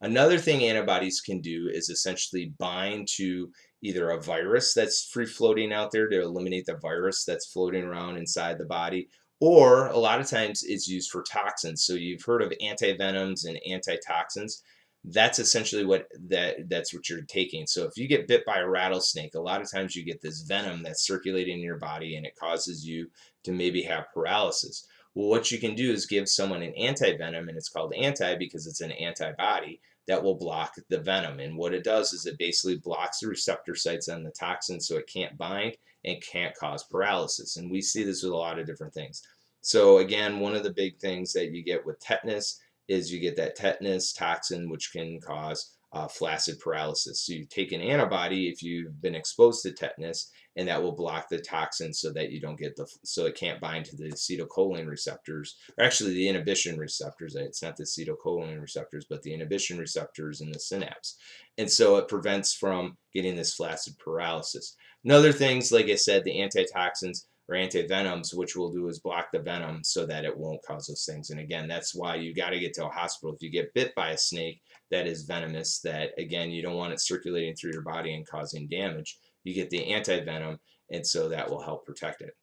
S1: Another thing antibodies can do is essentially bind to either a virus that's free floating out there to eliminate the virus that's floating around inside the body, or a lot of times it's used for toxins. So you've heard of antivenoms and antitoxins. That's essentially that's what you're taking. So if you get bit by a rattlesnake, a lot of times you get this venom that's circulating in your body and it causes you to maybe have paralysis. Well, what you can do is give someone an antivenom, and it's called anti because it's an antibody that will block the venom. And what it does is it basically blocks the receptor sites on the toxin so it can't bind and can't cause paralysis. And we see this with a lot of different things. So again, one of the big things that you get with tetanus is you get that tetanus toxin, which can cause flaccid paralysis. So you take an antibody if you've been exposed to tetanus, and that will block the toxin so that you don't get so it can't bind to the acetylcholine receptors, or actually the inhibition receptors. It's not the acetylcholine receptors, but the inhibition receptors in the synapse. And so it prevents from getting this flaccid paralysis. And other things, like I said, the antitoxins or antivenoms, which will do is block the venom so that it won't cause those things. And again, that's why you got to get to a hospital. If you get bit by a snake that is venomous, that again, you don't want it circulating through your body and causing damage, you get the antivenom, and so that will help protect it.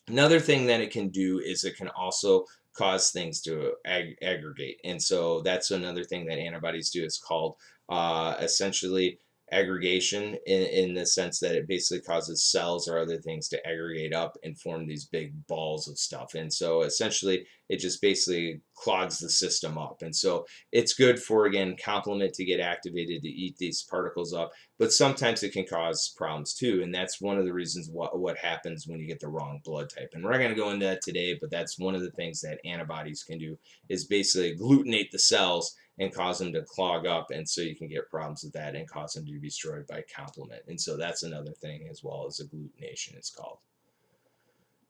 S1: Another thing that it can do is it can also cause things to aggregate. And so that's another thing that antibodies do. It's called essentially aggregation, in the sense that it basically causes cells or other things to aggregate up and form these big balls of stuff. And so essentially it just basically clogs the system up. And so it's good for, again, complement to get activated to eat these particles up, but sometimes it can cause problems too. And that's one of the reasons what happens when you get the wrong blood type. And we're not going to go into that today, but that's one of the things that antibodies can do, is basically agglutinate the cells and cause them to clog up, and so you can get problems with that and cause them to be destroyed by complement. And so that's another thing as well, as agglutination it's called.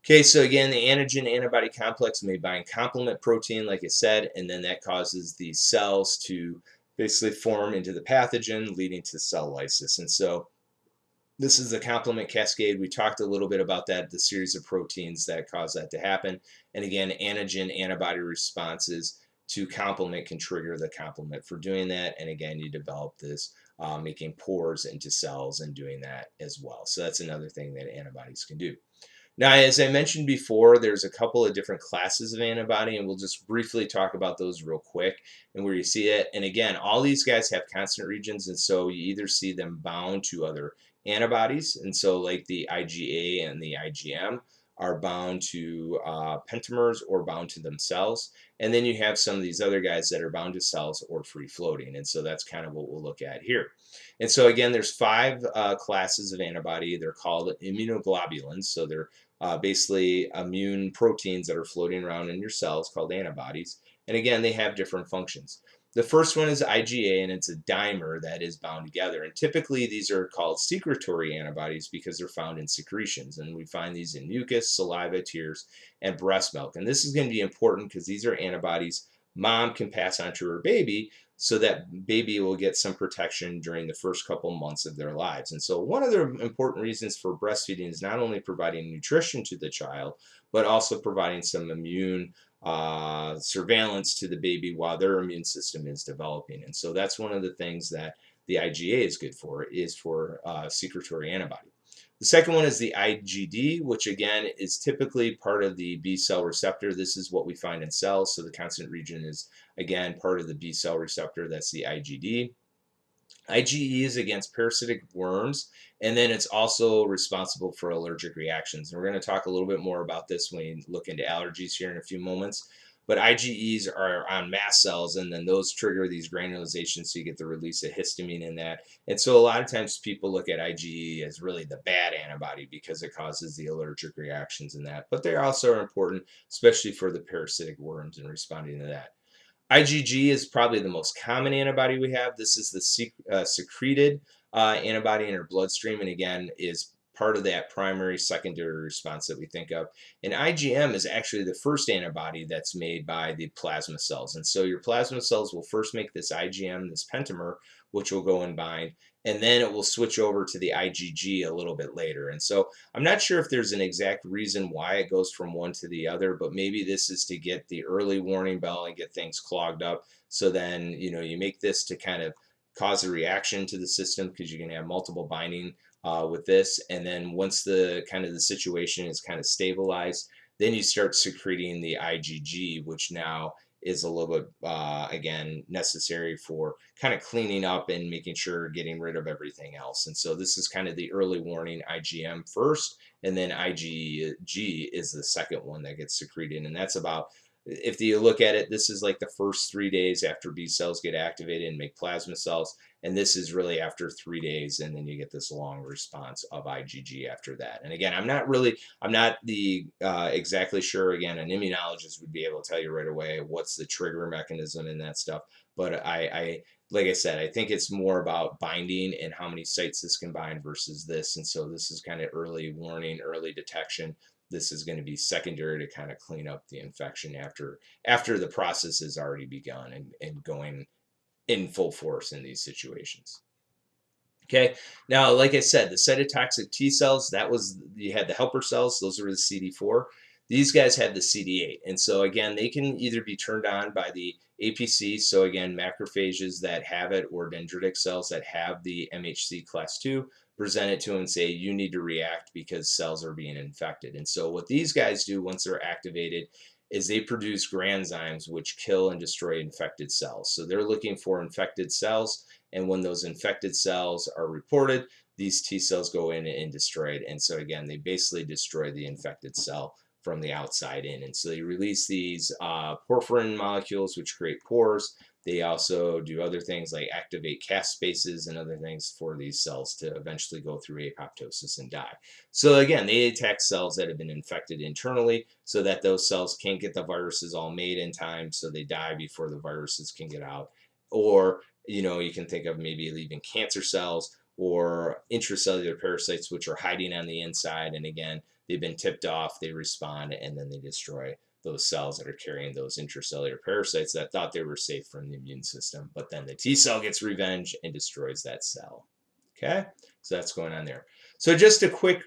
S1: Okay, so again, the antigen antibody complex may bind complement protein, like I said, and then that causes the cells to basically form into the pathogen, leading to cell lysis. And so this is the complement cascade. We talked a little bit about that, the series of proteins that cause that to happen. And again, antigen antibody responses to complement can trigger the complement for doing that. And again, you develop this making pores into cells and doing that as well. So that's another thing that antibodies can do. Now, as I mentioned before, there's a couple of different classes of antibody, and we'll just briefly talk about those real quick and where you see it. And again, all these guys have constant regions, and so you either see them bound to other antibodies, and so like the IgA and the IgM, are bound to pentamers or bound to themselves. And then you have some of these other guys that are bound to cells or free floating. And so that's kind of what we'll look at here. And so again, there's five classes of antibody. They're called immunoglobulins. So they're basically immune proteins that are floating around in your cells called antibodies. And again, they have different functions. The first one is IgA, and it's a dimer that is bound together. And typically, these are called secretory antibodies because they're found in secretions. And we find these in mucus, saliva, tears, and breast milk. And this is going to be important because these are antibodies mom can pass on to her baby so that baby will get some protection during the first couple months of their lives. And so one of the important reasons for breastfeeding is not only providing nutrition to the child, but also providing some immune surveillance to the baby while their immune system is developing. And so that's one of the things that the IgA is for secretory antibody. The second one is the IgD, which again is typically part of the B cell receptor. This is what we find in cells. So the constant region is again part of the B cell receptor. That's the IgD. IgE is against parasitic worms, and then it's also responsible for allergic reactions. And we're going to talk a little bit more about this when we look into allergies here in a few moments. But IgEs are on mast cells, and then those trigger these granularizations, so you get the release of histamine in that. And so a lot of times people look at IgE as really the bad antibody because it causes the allergic reactions in that. But they also are important, especially for the parasitic worms and responding to that. IgG is probably the most common antibody we have. This is the secreted antibody in our bloodstream, and again, is part of that primary secondary response that we think of. And IgM is actually the first antibody that's made by the plasma cells. And so your plasma cells will first make this IgM, this pentamer, which will go and bind, and then it will switch over to the IgG a little bit later. And so I'm not sure if there's an exact reason why it goes from one to the other, but maybe this is to get the early warning bell and get things clogged up. So then, you make this to kind of cause a reaction to the system because you can have multiple binding with this. And then once the situation is kind of stabilized, then you start secreting the IgG, which now is a little bit, again, necessary for kind of cleaning up and making sure getting rid of everything else. And so this is kind of the early warning IgM first, and then IgG is the second one that gets secreted. And that's about, if you look at it, this is like the first 3 days after B cells get activated and make plasma cells. And this is really after 3 days, and then you get this long response of IgG after that. And again, I'm not the exactly sure. Again, an immunologist would be able to tell you right away what's the trigger mechanism and that stuff. But I like I said, I think it's more about binding and how many sites this can bind versus this. And so this is kind of early warning, early detection. This is going to be secondary to kind of clean up the infection after the process has already begun and going in full force in these situations. Okay, now, like I said, the cytotoxic T cells, you had the helper cells, those are the CD4. These guys have the CD8. And so, again, they can either be turned on by the APC, so again, macrophages that have it, or dendritic cells that have the MHC class 2, present it to them and say, you need to react because cells are being infected. And so what these guys do once they're activated is they produce granzymes which kill and destroy infected cells. So they're looking for infected cells, and when those infected cells are reported, these T cells go in and destroy it. And so again, they basically destroy the infected cell from the outside in. And so they release these porphyrin molecules, which create pores. They also do other things like activate Cas spaces and other things for these cells to eventually go through apoptosis and die. So again, they attack cells that have been infected internally so that those cells can't get the viruses all made in time, so they die before the viruses can get out. Or, you can think of maybe leaving cancer cells or intracellular parasites, which are hiding on the inside. And again, they've been tipped off, they respond, and then they destroy those cells that are carrying those intracellular parasites that thought they were safe from the immune system. But then the T cell gets revenge and destroys that cell. Okay, so that's going on there. So just a quick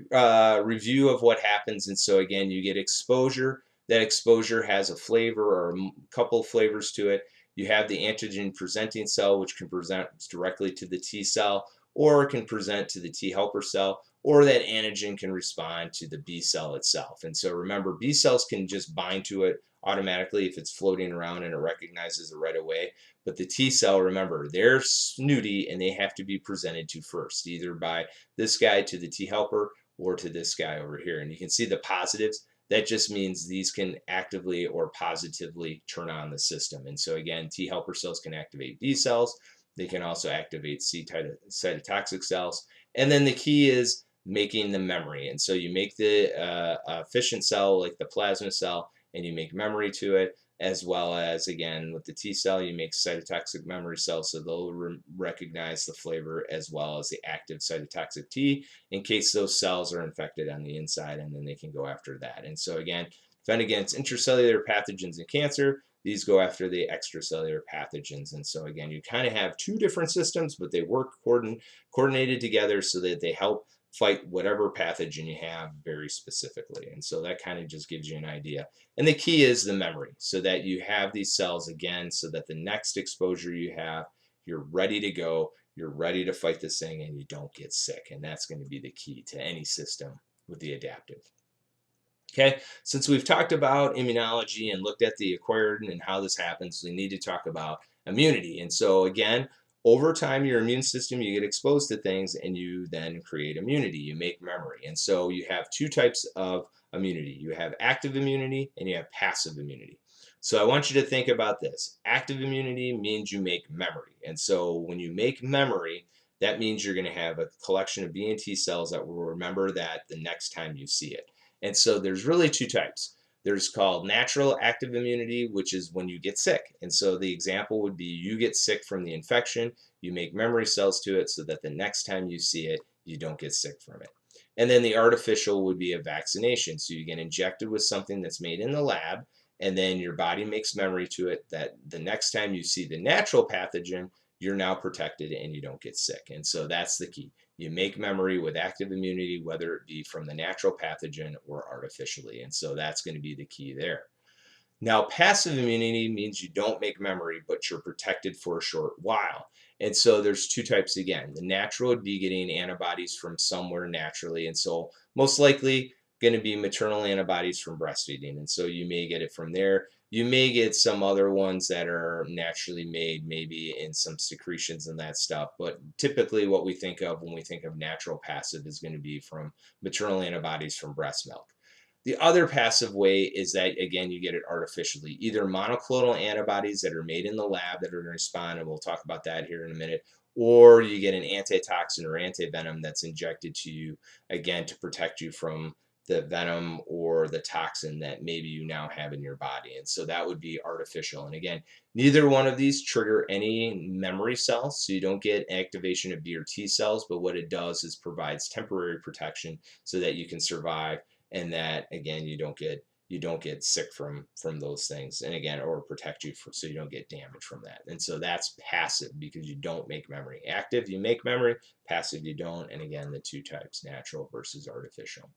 S1: review of what happens. And so again, you get exposure. That exposure has a flavor or a couple flavors to it. You have the antigen presenting cell, which can present directly to the T cell, or it can present to the T helper cell, or that antigen can respond to the B cell itself. And so remember, B cells can just bind to it automatically if it's floating around and it recognizes it right away. But the T cell, remember, they're snooty and they have to be presented to first, either by this guy to the T helper or to this guy over here. And you can see the positives. That just means these can actively or positively turn on the system. And so again, T helper cells can activate B cells. They can also activate C cytotoxic cells. And then the key is making the memory. And so you make the efficient cell like the plasma cell, and you make memory to it, as well as, again, with the T cell, you make cytotoxic memory cells, so they'll recognize the flavor as well as the active cytotoxic T in case those cells are infected on the inside, and then they can go after that. And so again, defend against intracellular pathogens in cancer. These go after the extracellular pathogens. And so again, you kind of have two different systems, but they work coordinated together so that they help fight whatever pathogen you have very specifically. And so that kind of just gives you an idea. And the key is the memory, so that you have these cells again, so that the next exposure you have, you're ready to go, you're ready to fight this thing, and you don't get sick. And that's going to be the key to any system with the adaptive. Okay, since we've talked about immunology and looked at the acquired and how this happens, we need to talk about immunity. And so again, over time, your immune system, you get exposed to things and you then create immunity, you make memory. And so you have two types of immunity. You have active immunity and you have passive immunity. So I want you to think about this. Active immunity means you make memory. And so when you make memory, that means you're going to have a collection of B and T cells that will remember that the next time you see it. And so there's really two types. There's called natural active immunity, which is when you get sick. And so the example would be you get sick from the infection, you make memory cells to it so that the next time you see it, you don't get sick from it. And then the artificial would be a vaccination. So you get injected with something that's made in the lab, and then your body makes memory to it that the next time you see the natural pathogen, you're now protected and you don't get sick. And so that's the key. You make memory with active immunity, whether it be from the natural pathogen or artificially. And so that's going to be the key there. Now, passive immunity means you don't make memory, but you're protected for a short while. And so there's two types again. The natural would be getting antibodies from somewhere naturally. And so most likely going to be maternal antibodies from breastfeeding. And so you may get it from there. You may get some other ones that are naturally made, maybe in some secretions and that stuff. But typically what we think of when we think of natural passive is going to be from maternal antibodies from breast milk. The other passive way is that, again, you get it artificially, either monoclonal antibodies that are made in the lab that are going to respond, and we'll talk about that here in a minute, or you get an antitoxin or antivenom that's injected to you, again, to protect you from the venom or the toxin that maybe you now have in your body. And so that would be artificial. And again, neither one of these trigger any memory cells, so you don't get activation of B or T cells, but what it does is provides temporary protection so that you can survive, and that again you don't get sick from those things, and again, or protect you so you don't get damage from that. And so that's passive because you don't make memory. Active, you make memory. Passive, you don't. And again, the two types, natural versus artificial.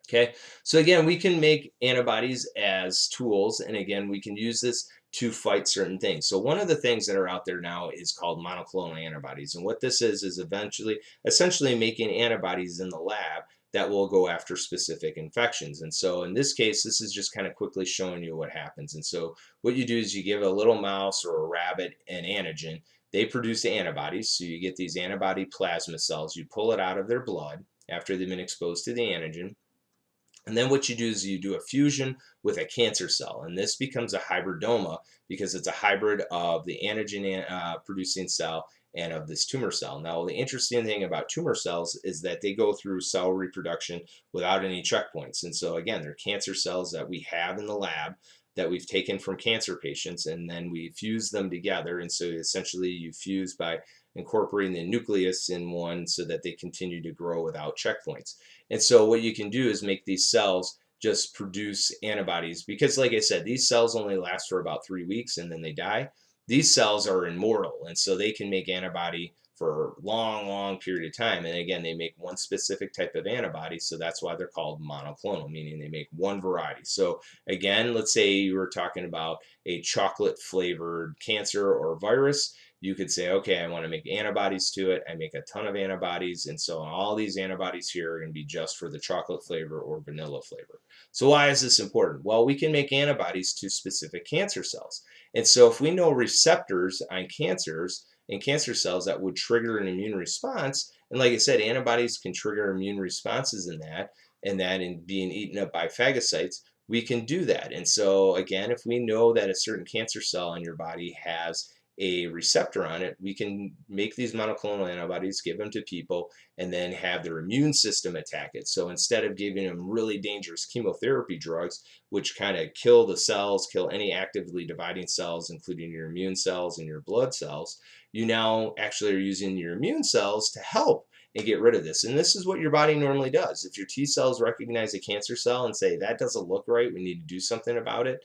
S1: Okay, so again, we can make antibodies as tools, and again, we can use this to fight certain things. So one of the things that are out there now is called monoclonal antibodies, and what this is essentially making antibodies in the lab that will go after specific infections. And so in this case, this is just kind of quickly showing you what happens. And so what you do is you give a little mouse or a rabbit an antigen, they produce antibodies, so you get these antibody plasma cells, you pull it out of their blood after they've been exposed to the antigen. And then what you do is you do a fusion with a cancer cell, and this becomes a hybridoma because it's a hybrid of the antigen producing cell and of this tumor cell. Now, the interesting thing about tumor cells is that they go through cell reproduction without any checkpoints. And so again, they're cancer cells that we have in the lab that we've taken from cancer patients, and then we fuse them together. And so essentially you fuse by incorporating the nucleus in one so that they continue to grow without checkpoints. And so what you can do is make these cells just produce antibodies, because like I said, these cells only last for about 3 weeks and then they die. These cells are immortal, and so they can make antibody for a long period of time. And again, they make one specific type of antibody, so that's why they're called monoclonal, meaning they make one variety. So again, let's say you were talking about a chocolate flavored cancer or virus. You could say, okay, I want to make antibodies to it. I make a ton of antibodies, and so all these antibodies here are going to be just for the chocolate flavor or vanilla flavor. So why is this important? Well, we can make antibodies to specific cancer cells. And so if we know receptors on cancers, in cancer cells that would trigger an immune response. And like I said, antibodies can trigger immune responses and that in being eaten up by phagocytes, we can do that. And so again, if we know that a certain cancer cell in your body has a receptor on it, we can make these monoclonal antibodies, give them to people, and then have their immune system attack it. So instead of giving them really dangerous chemotherapy drugs, which kind of kill the cells, kill any actively dividing cells, including your immune cells and your blood cells, you now actually are using your immune cells to help and get rid of this. And this is what your body normally does. If your T cells recognize a cancer cell and say, that doesn't look right, we need to do something about it,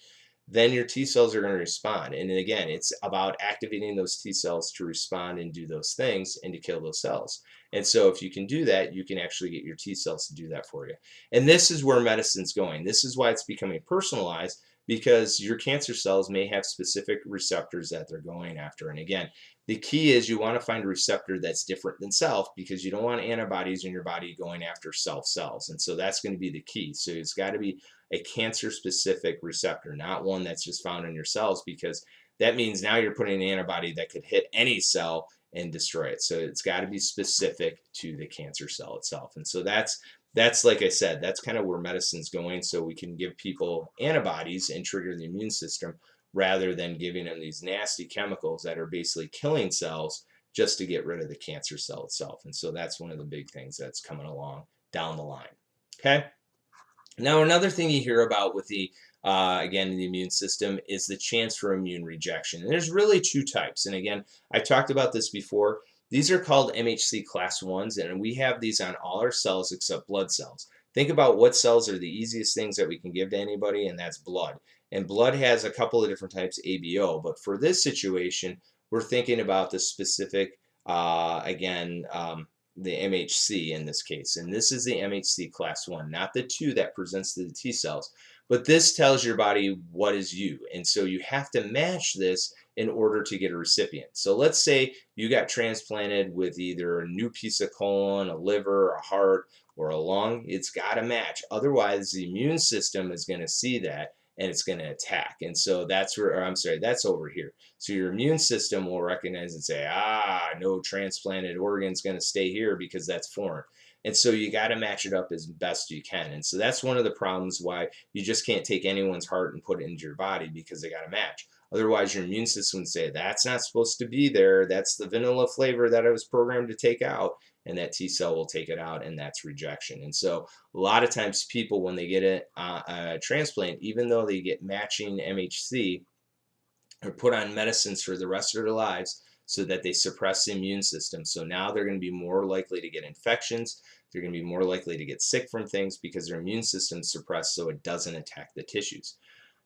S1: then your T cells are going to respond. And again, it's about activating those T cells to respond and do those things and to kill those cells. And so if you can do that, you can actually get your T cells to do that for you. And this is where medicine's going. This is why it's becoming personalized, because your cancer cells may have specific receptors that they're going after. And again, the key is you want to find a receptor that's different than self, because you don't want antibodies in your body going after self cells. And so that's going to be the key. So it's got to be a cancer specific receptor, not one that's just found in your cells, because that means now you're putting an antibody that could hit any cell and destroy it. So it's got to be specific to the cancer cell itself. And so that's like I said, that's kind of where medicine's going. So we can give people antibodies and trigger the immune system rather than giving them these nasty chemicals that are basically killing cells just to get rid of the cancer cell itself. And so that's one of the big things that's coming along down the line. Okay. Now, another thing you hear about with the again, the immune system is the chance for immune rejection. And there's really two types. And again, I talked about this before. These are called MHC class 1s, and we have these on all our cells except blood cells. Think about what cells are the easiest things that we can give to anybody, and that's blood. And blood has a couple of different types, ABO. But for this situation, we're thinking about the specific, the MHC in this case. And this is the MHC class 1, not the 2 that presents to the T cells. But this tells your body what is you. And so you have to match this in order to get a recipient. So let's say you got transplanted with either a new piece of colon, a liver, a heart, or a lung. It's got to match. Otherwise, the immune system is going to see that and it's going to attack. And so that's where, or I'm sorry, that's over here. So your immune system will recognize and say, no transplanted organ's going to stay here because that's foreign. And so you got to match it up as best you can. And so that's one of the problems why you just can't take anyone's heart and put it into your body, because they got to match. Otherwise, your immune system would say, that's not supposed to be there. That's the vanilla flavor that I was programmed to take out. And that T cell will take it out, and that's rejection. And so a lot of times people, when they get a transplant, even though they get matching MHC, are put on medicines for the rest of their lives so that they suppress the immune system. So now they're going to be more likely to get infections. They're going to be more likely to get sick from things because their immune system is suppressed so it doesn't attack the tissues.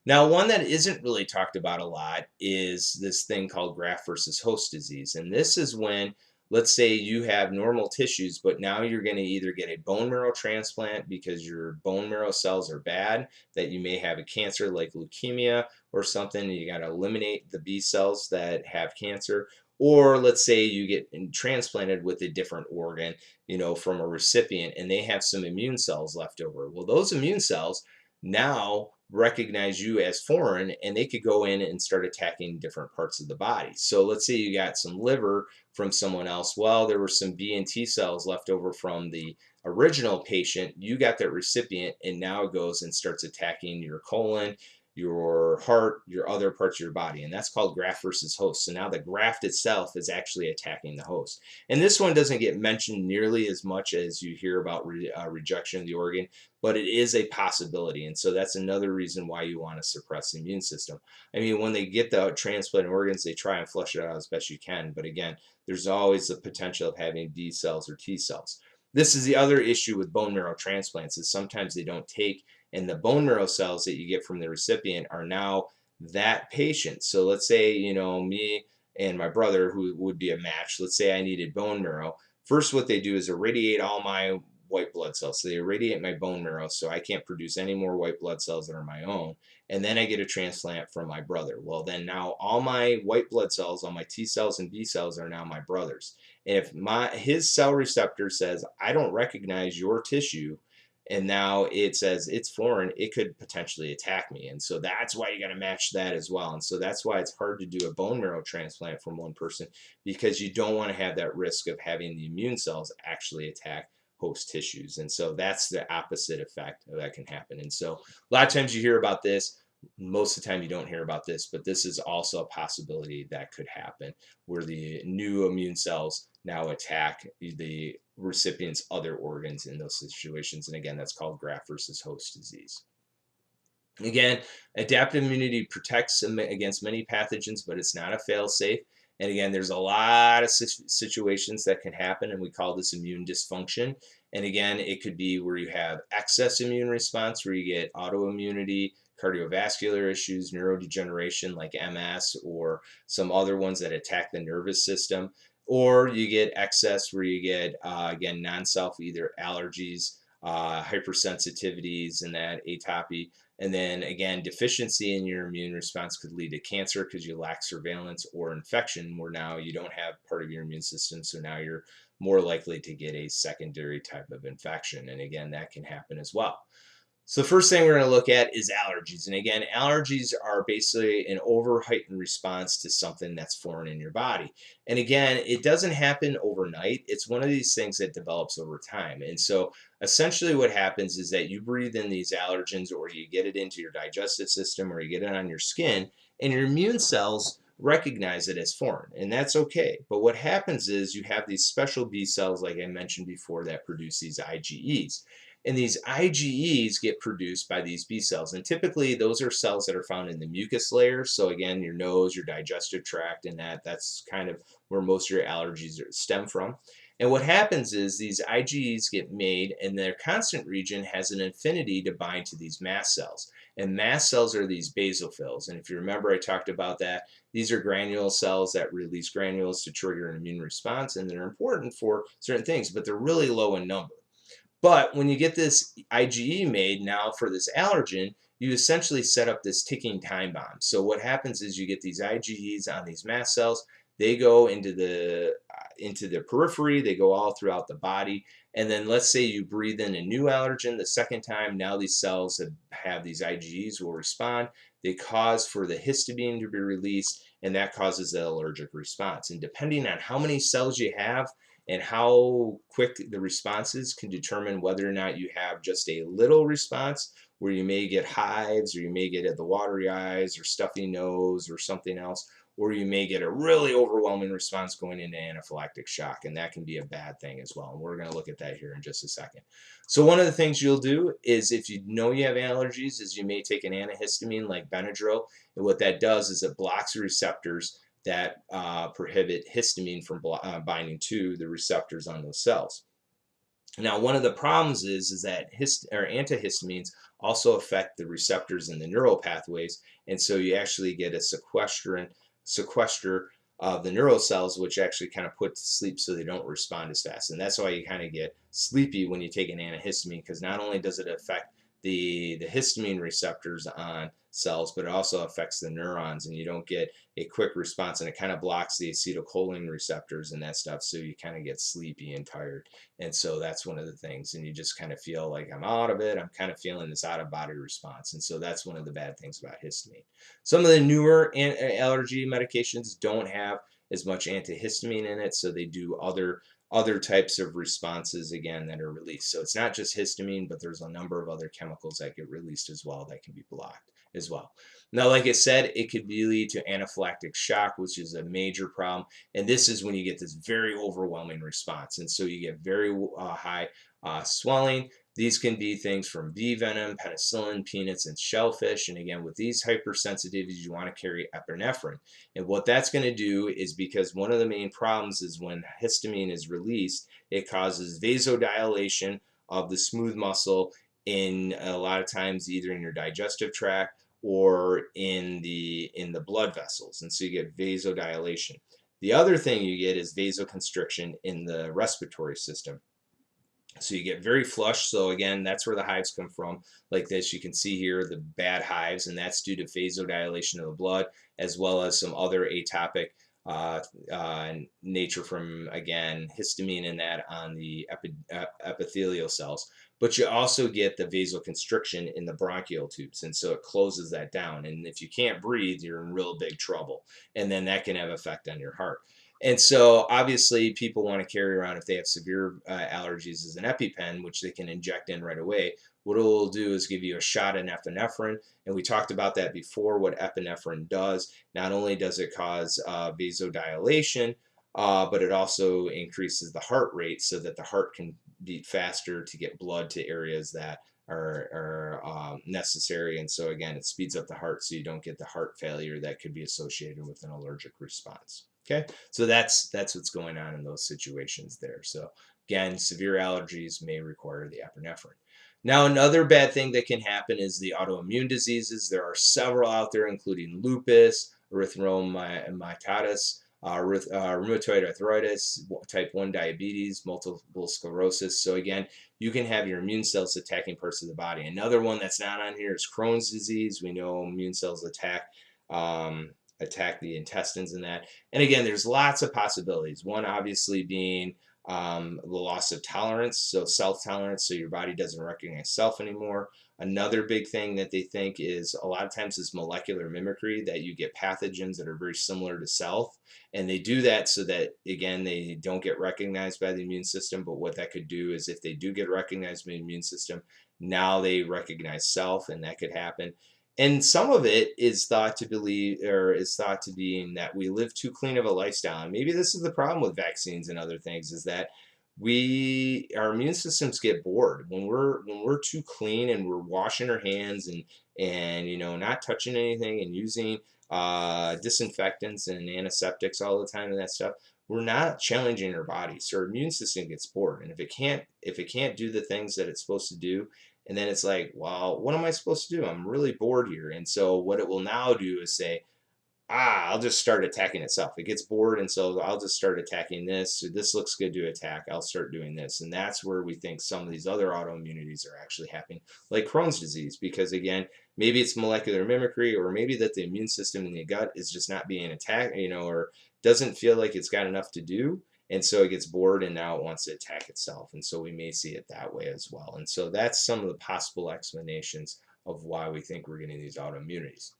S1: Now, one that isn't really talked about a lot is this thing called graft versus host disease. And this is when, let's say you have normal tissues, but now you're going to either get a bone marrow transplant because your bone marrow cells are bad, that you may have a cancer like leukemia or something, and you got to eliminate the B cells that have cancer. Or let's say you get transplanted with a different organ, from a recipient, and they have some immune cells left over. Well, those immune cells now recognize you as foreign, and they could go in and start attacking different parts of the body. So let's say you got some liver from someone else. Well, there were some B and T cells left over from the original patient. You got that recipient, and now it goes and starts attacking your colon, your heart, your other parts of your body. And that's called graft versus host. So now the graft itself is actually attacking the host. And this one doesn't get mentioned nearly as much as you hear about rejection of the organ, but it is a possibility. And so that's another reason why you want to suppress the immune system. I mean, when they get the transplanted organs, they try and flush it out as best you can. But again, there's always the potential of having B cells or T cells. This is the other issue with bone marrow transplants, is sometimes they don't take, and the bone marrow cells that you get from the recipient are now that patient. So let's say, me and my brother, who would be a match, let's say I needed bone marrow. First, what they do is irradiate all my white blood cells. So they irradiate my bone marrow so I can't produce any more white blood cells that are my own. And then I get a transplant from my brother. Well, then now all my white blood cells, all my T cells and B cells are now my brother's. And if his cell receptor says, I don't recognize your tissue, and now it says it's foreign, it could potentially attack me. And so that's why you got to match that as well. And so that's why it's hard to do a bone marrow transplant from one person, because you don't want to have that risk of having the immune cells actually attack host tissues. And so that's the opposite effect that can happen. And so a lot of times you hear about this. Most of the time you don't hear about this, but this is also a possibility that could happen, where the new immune cells now attack the recipient's other organs in those situations. And again, that's called graft versus host disease. Again, adaptive immunity protects against many pathogens, but it's not a fail-safe. And again, there's a lot of situations that can happen, and we call this immune dysfunction. And again, it could be where you have excess immune response, where you get autoimmunity, cardiovascular issues, neurodegeneration like MS, or some other ones that attack the nervous system. Or you get excess where you get, again, non-self, either allergies, hypersensitivities, and that atopy. And then again, deficiency in your immune response could lead to cancer because you lack surveillance, or infection where now you don't have part of your immune system. So now you're more likely to get a secondary type of infection. And again, that can happen as well. So the first thing we're going to look at is allergies. And again, allergies are basically an over heightened response to something that's foreign in your body. And again, it doesn't happen overnight. It's one of these things that develops over time. And so essentially what happens is that you breathe in these allergens, or you get it into your digestive system, or you get it on your skin, and your immune cells recognize it as foreign, and that's okay. But what happens is you have these special B cells, like I mentioned before, that produce these IgEs. And these IgEs get produced by these B cells. And typically those are cells that are found in the mucus layer. So again, your nose, your digestive tract, and that's kind of where most of your allergies stem from. And what happens is these IgEs get made, and their constant region has an affinity to bind to these mast cells. And mast cells are these basophils. And if you remember, I talked about that. These are granule cells that release granules to trigger an immune response, and they're important for certain things, but they're really low in number. But when you get this IgE made now for this allergen, you essentially set up this ticking time bomb. So what happens is you get these IgEs on these mast cells. They go into the periphery. They go all throughout the body. And then let's say you breathe in a new allergen the second time. Now these cells that have these IgEs will respond. They cause for the histamine to be released, and that causes the allergic response. And depending on how many cells you have and how quick the responses, can determine whether or not you have just a little response, where you may get hives, or you may get the watery eyes or stuffy nose or something else, or you may get a really overwhelming response going into anaphylactic shock, and that can be a bad thing as well. And we're going to look at that here in just a second. So one of the things you'll do is, if you know you have allergies, is you may take an antihistamine like Benadryl, and what that does is it blocks the receptors that prohibit histamine from binding to the receptors on those cells. Now, one of the problems is that antihistamines also affect the receptors in the neural pathways, and so you actually get a sequester of the neural cells, which actually kind of put to sleep so they don't respond as fast. And that's why you kind of get sleepy when you take an antihistamine, because not only does it affect the histamine receptors on cells, but it also affects the neurons, and you don't get a quick response, and it kind of blocks the acetylcholine receptors and that stuff, so you kind of get sleepy and tired. And so that's one of the things, and you just kind of feel like, I'm out of it, I'm kind of feeling this out of body response. And so that's one of the bad things about histamine. Some of the newer allergy medications don't have as much antihistamine in it, so they do other types of responses, again, that are released. So it's not just histamine, but there's a number of other chemicals that get released as well that can be blocked as well. Now, like I said, it could lead to anaphylactic shock, which is a major problem. And this is when you get this very overwhelming response. And so you get very high swelling. These can be things from bee venom, penicillin, peanuts, and shellfish. And again, with these hypersensitivities, you want to carry epinephrine. And what that's going to do is, because one of the main problems is when histamine is released, it causes vasodilation of the smooth muscle, in a lot of times either in your digestive tract or in the blood vessels. And so you get vasodilation. The other thing you get is vasoconstriction in the respiratory system. So you get very flushed. So again, that's where the hives come from. Like this, you can see here the bad hives, and that's due to vasodilation of the blood, as well as some other atopic nature from, again, histamine and that on the epithelial cells. but you also get the vasoconstriction in the bronchial tubes. And so it closes that down. And if you can't breathe, you're in real big trouble. And then that can have effect on your heart. And so obviously people want to carry around, if they have severe allergies, as an EpiPen, which they can inject in right away. What it will do is give you a shot of epinephrine. And we talked about that before, what epinephrine does. Not only does it cause vasodilation, but it also increases the heart rate so that the heart can beat faster to get blood to areas that are necessary. And so again, it speeds up the heart so you don't get the heart failure that could be associated with an allergic response. Okay, so that's what's going on in those situations there. So again, severe allergies may require the epinephrine. Now, another bad thing that can happen is the autoimmune diseases. There are several out there, including lupus, erythromyositis, rheumatoid arthritis, type 1 diabetes, multiple sclerosis. So again, you can have your immune cells attacking parts of the body. Another one that's not on here is Crohn's disease. We know immune cells attack the intestines in that. And again, there's lots of possibilities. One obviously being the loss of tolerance, so self-tolerance, so your body doesn't recognize self anymore. Another big thing that they think is a lot of times is molecular mimicry, that you get pathogens that are very similar to self. And they do that so that, again, they don't get recognized by the immune system. But what that could do is if they do get recognized by the immune system, now they recognize self, and that could happen. And some of it is thought to believe, or is thought to be, in that we live too clean of a lifestyle. And maybe this is the problem with vaccines and other things, is that our immune systems get bored when we're too clean, and we're washing our hands, and not touching anything, and using disinfectants and antiseptics all the time and that stuff. We're not challenging our body, so our immune system gets bored. And if it can't do the things that it's supposed to do, and then it's like, well, what am I supposed to do? I'm really bored here. And so what it will now do is say, I'll just start attacking itself. It gets bored, and so I'll just start attacking this. So this looks good to attack. I'll start doing this. And that's where we think some of these other autoimmunities are actually happening, like Crohn's disease, because again, maybe it's molecular mimicry, or maybe that the immune system in the gut is just not being attacked, or doesn't feel like it's got enough to do. And so it gets bored, and now it wants to attack itself. And so we may see it that way as well. And so that's some of the possible explanations of why we think we're getting these autoimmunities.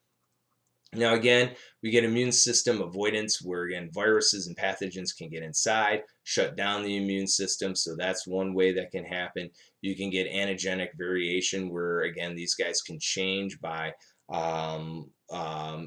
S1: Now, again, we get immune system avoidance, where again, viruses and pathogens can get inside, shut down the immune system. So that's one way that can happen. You can get antigenic variation, where again, these guys can change by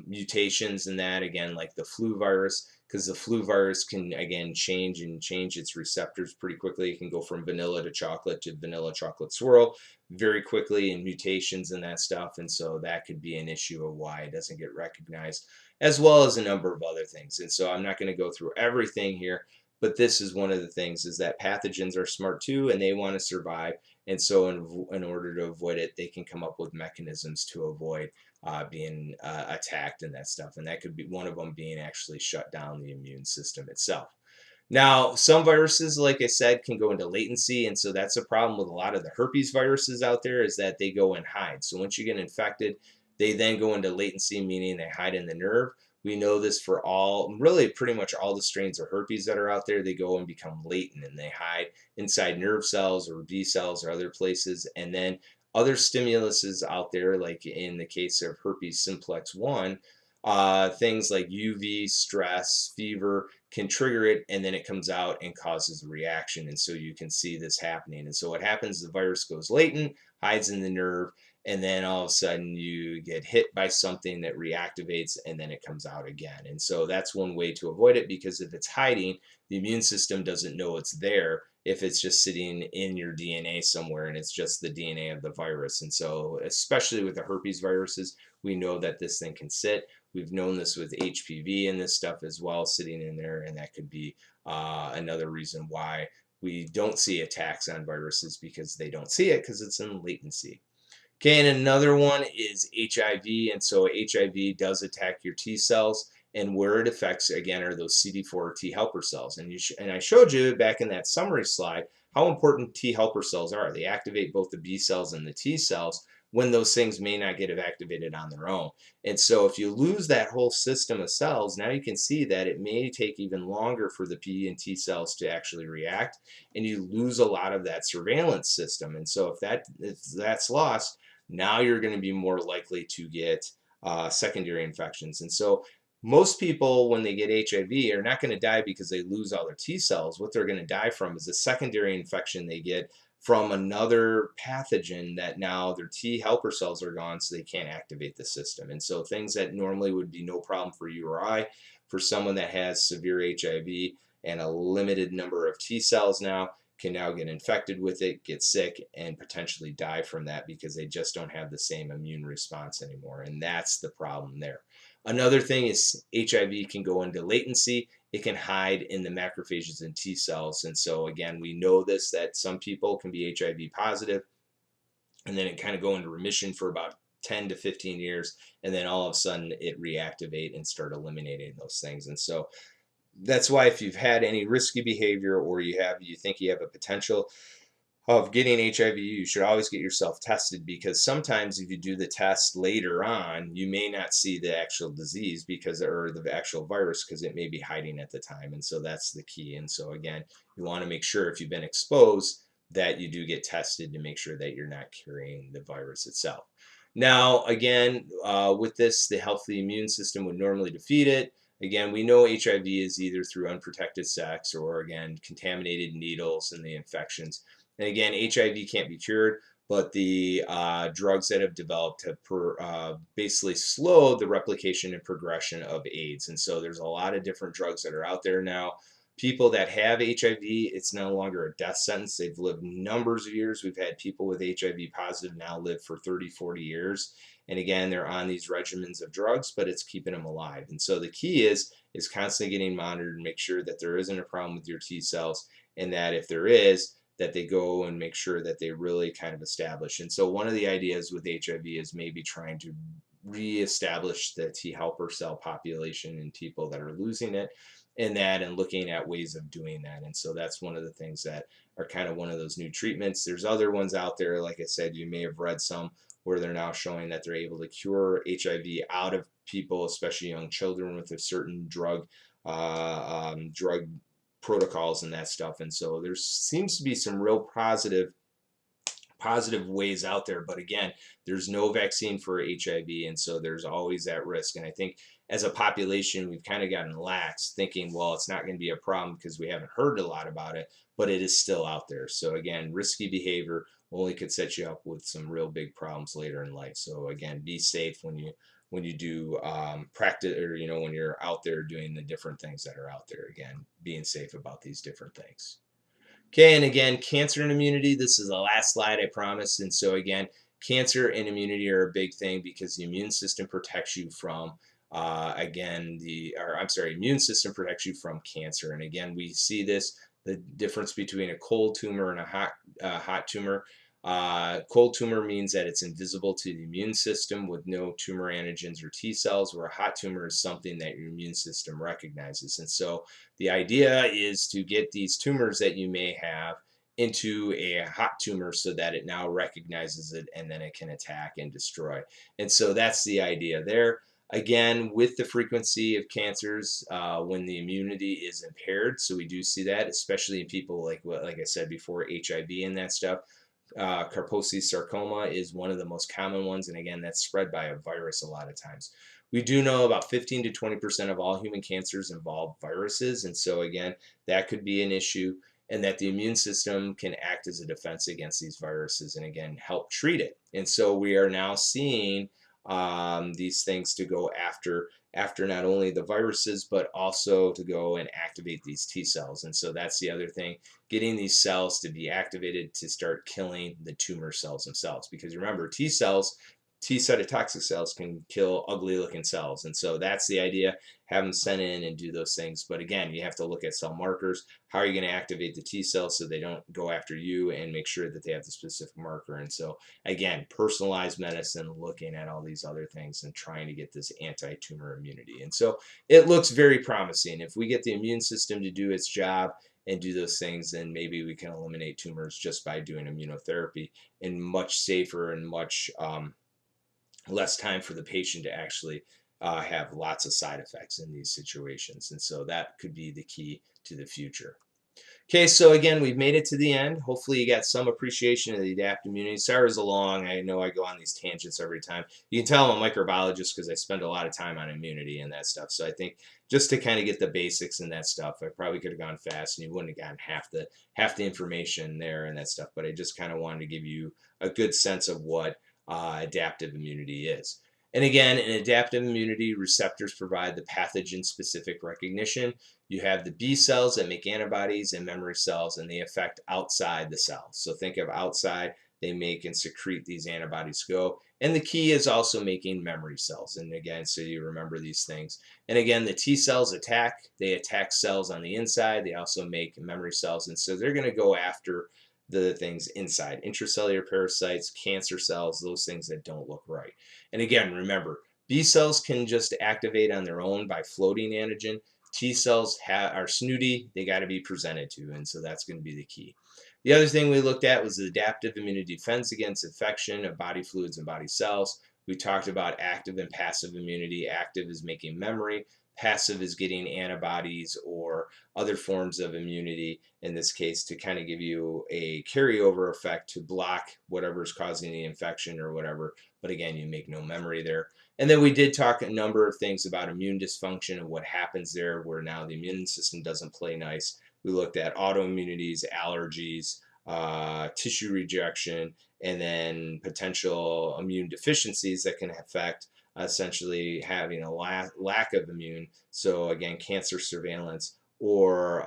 S1: mutations in that, again, like the flu virus, because the flu virus can again change its receptors pretty quickly. It can go from vanilla to vanilla chocolate swirl very quickly, and mutations and that stuff. And so that could be an issue of why it doesn't get recognized, as well as a number of other things. And so I'm not going to go through everything here, but this is one of the things, is that pathogens are smart too, and they want to survive. And so in order to avoid it, they can come up with mechanisms to avoid being attacked and that stuff. And that could be one of them, being actually shut down the immune system itself. Now, some viruses, like I said, can go into latency, and so that's a problem with a lot of the herpes viruses out there, is that they go and hide. So once you get infected, they then go into latency, meaning they hide in the nerve. We know this for really pretty much all the strains of herpes that are out there. They go and become latent, and they hide inside nerve cells or B cells or other places. And then other stimuluses out there, like in the case of herpes simplex 1, things like UV, stress, fever can trigger it, and then it comes out and causes a reaction. And so you can see this happening. And so what happens, the virus goes latent, hides in the nerve, and then all of a sudden you get hit by something that reactivates, and then it comes out again. And so that's one way to avoid it, because if it's hiding, the immune system doesn't know it's there if it's just sitting in your DNA somewhere, and it's just the DNA of the virus. And so especially with the herpes viruses, we know that this thing can sit. We've known this with HPV and this stuff as well, sitting in there, and that could be another reason why we don't see attacks on viruses, because they don't see it, because it's in latency. Okay, and another one is HIV, and so HIV does attack your T cells, and where it affects, again, are those CD4 T helper cells. And I showed you back in that summary slide how important T helper cells are. They activate both the B cells and the T cells, when those things may not get activated on their own. And so if you lose that whole system of cells, now you can see that it may take even longer for the P and T cells to actually react, and you lose a lot of that surveillance system. And so if that's lost, now you're going to be more likely to get secondary infections. And so most people, when they get HIV, are not going to die because they lose all their T cells. What they're going to die from is a secondary infection they get from another pathogen that now their T helper cells are gone, so they can't activate the system. And so things that normally would be no problem for you or I, for someone that has severe HIV and a limited number of T cells now, can now get infected with it, get sick, and potentially die from that because they just don't have the same immune response anymore. And that's the problem there. Another thing is HIV can go into latency. It can hide in the macrophages and T cells. And so again, we know this, that some people can be HIV positive and then it kind of go into remission for about 10 to 15 years. And then all of a sudden it reactivate and start eliminating those things. And so that's why if you've had any risky behavior or you think you have a potential of getting HIV, you should always get yourself tested, because sometimes if you do the test later on, you may not see the actual disease because, or the actual virus, because it may be hiding at the time. And so that's the key. And so again, you want to make sure if you've been exposed that you do get tested to make sure that you're not carrying the virus itself. Now, again, with this, the healthy immune system would normally defeat it. Again, we know HIV is either through unprotected sex or, again, contaminated needles and the infections. And again, HIV can't be cured, but the drugs that have developed have basically slowed the replication and progression of AIDS. And so there's a lot of different drugs that are out there now. People that have HIV, it's no longer a death sentence. They've lived numbers of years. We've had people with HIV positive now live for 30, 40 years. And again, they're on these regimens of drugs, but it's keeping them alive. And so the key is constantly getting monitored and make sure that there isn't a problem with your T cells, and that if there is, that they go and make sure that they really kind of establish. And so one of the ideas with HIV is maybe trying to reestablish the T helper cell population in people that are losing it, and looking at ways of doing that. And so that's one of the things that are kind of one of those new treatments. There's other ones out there, like I said, you may have read some where they're now showing that they're able to cure HIV out of people, especially young children, with a certain drug protocols and that stuff. And so there seems to be some real positive ways out there, but again, there's no vaccine for HIV, and so there's always that risk. And I think as a population, we've kind of gotten lax, thinking, well, it's not going to be a problem because we haven't heard a lot about it, but it is still out there. So again, risky behavior only could set you up with some real big problems later in life. So again, be safe when you do practice, or when you're out there doing the different things that are out there. Again, being safe about these different things. Okay, and again, cancer and immunity, this is the last slide, I promise. And so again, cancer and immunity are a big thing because the immune system protects you from, immune system protects you from cancer. And again, we see this, the difference between a cold tumor and a hot tumor. Cold tumor means that it's invisible to the immune system with no tumor antigens or T cells, where a hot tumor is something that your immune system recognizes. And so the idea is to get these tumors that you may have into a hot tumor so that it now recognizes it and then it can attack and destroy. And so that's the idea there. Again, with the frequency of cancers, when the immunity is impaired, so we do see that, especially in people like I said before, HIV and that stuff. Kaposi sarcoma is one of the most common ones, and again, that's spread by a virus a lot of times. We do know about 15 to 20% of all human cancers involve viruses, and so again, that could be an issue, and that the immune system can act as a defense against these viruses and again help treat it. And so we are now seeing these things to go after not only the viruses, but also to go and activate these T cells. And so that's the other thing, getting these cells to be activated to start killing the tumor cells themselves. Because remember, T cytotoxic cells can kill ugly looking cells. And so that's the idea, have them sent in and do those things. But again, you have to look at cell markers. How are you going to activate the T cells so they don't go after you, and make sure that they have the specific marker? And so again, personalized medicine, looking at all these other things and trying to get this anti-tumor immunity. And so it looks very promising. If we get the immune system to do its job and do those things, then maybe we can eliminate tumors just by doing immunotherapy, and much safer and much less time for the patient to actually have lots of side effects in these situations. And so that could be the key to the future. Okay, so again, we've made it to the end. Hopefully you got some appreciation of the adaptive immunity. Sorry it was long. I know I go on these tangents every time. You can tell I'm a microbiologist because I spend a lot of time on immunity and that stuff. So I think just to kind of get the basics and that stuff, I probably could have gone fast and you wouldn't have gotten half the information there and that stuff. But I just kind of wanted to give you a good sense of what adaptive immunity is. And again, in adaptive immunity, receptors provide the pathogen specific recognition. You have the B cells that make antibodies and memory cells, and they affect outside the cells. So think of outside, they make and secrete these antibodies go. And the key is also making memory cells. And again, so you remember these things. And again, the T cells they attack cells on the inside. They also make memory cells. And so they're going to go after the things inside, intracellular parasites, cancer cells, those things that don't look right. And again, remember, B cells can just activate on their own by floating antigen. T cells are snooty, they got to be presented to, and so that's going to be the key. The other thing we looked at was the adaptive immunity defense against infection of body fluids and body cells. We talked about active and passive immunity. Active is making memory, passive is getting antibodies or other forms of immunity, in this case, to kind of give you a carryover effect to block whatever's causing the infection or whatever. But again, you make no memory there. And then we did talk a number of things about immune dysfunction and what happens there, where now the immune system doesn't play nice. We looked at autoimmunities, allergies, tissue rejection, and then potential immune deficiencies that can affect essentially having a lack of immune. So again, cancer surveillance, or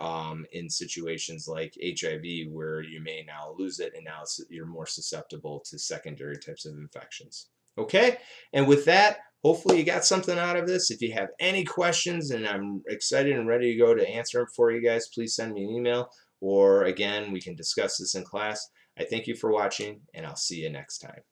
S1: in situations like HIV, where you may now lose it and now you're more susceptible to secondary types of infections. Okay, and with that, hopefully you got something out of this. If you have any questions, and I'm excited and ready to go to answer them for you guys, please send me an email, or again, we can discuss this in class. I thank you for watching, and I'll see you next time.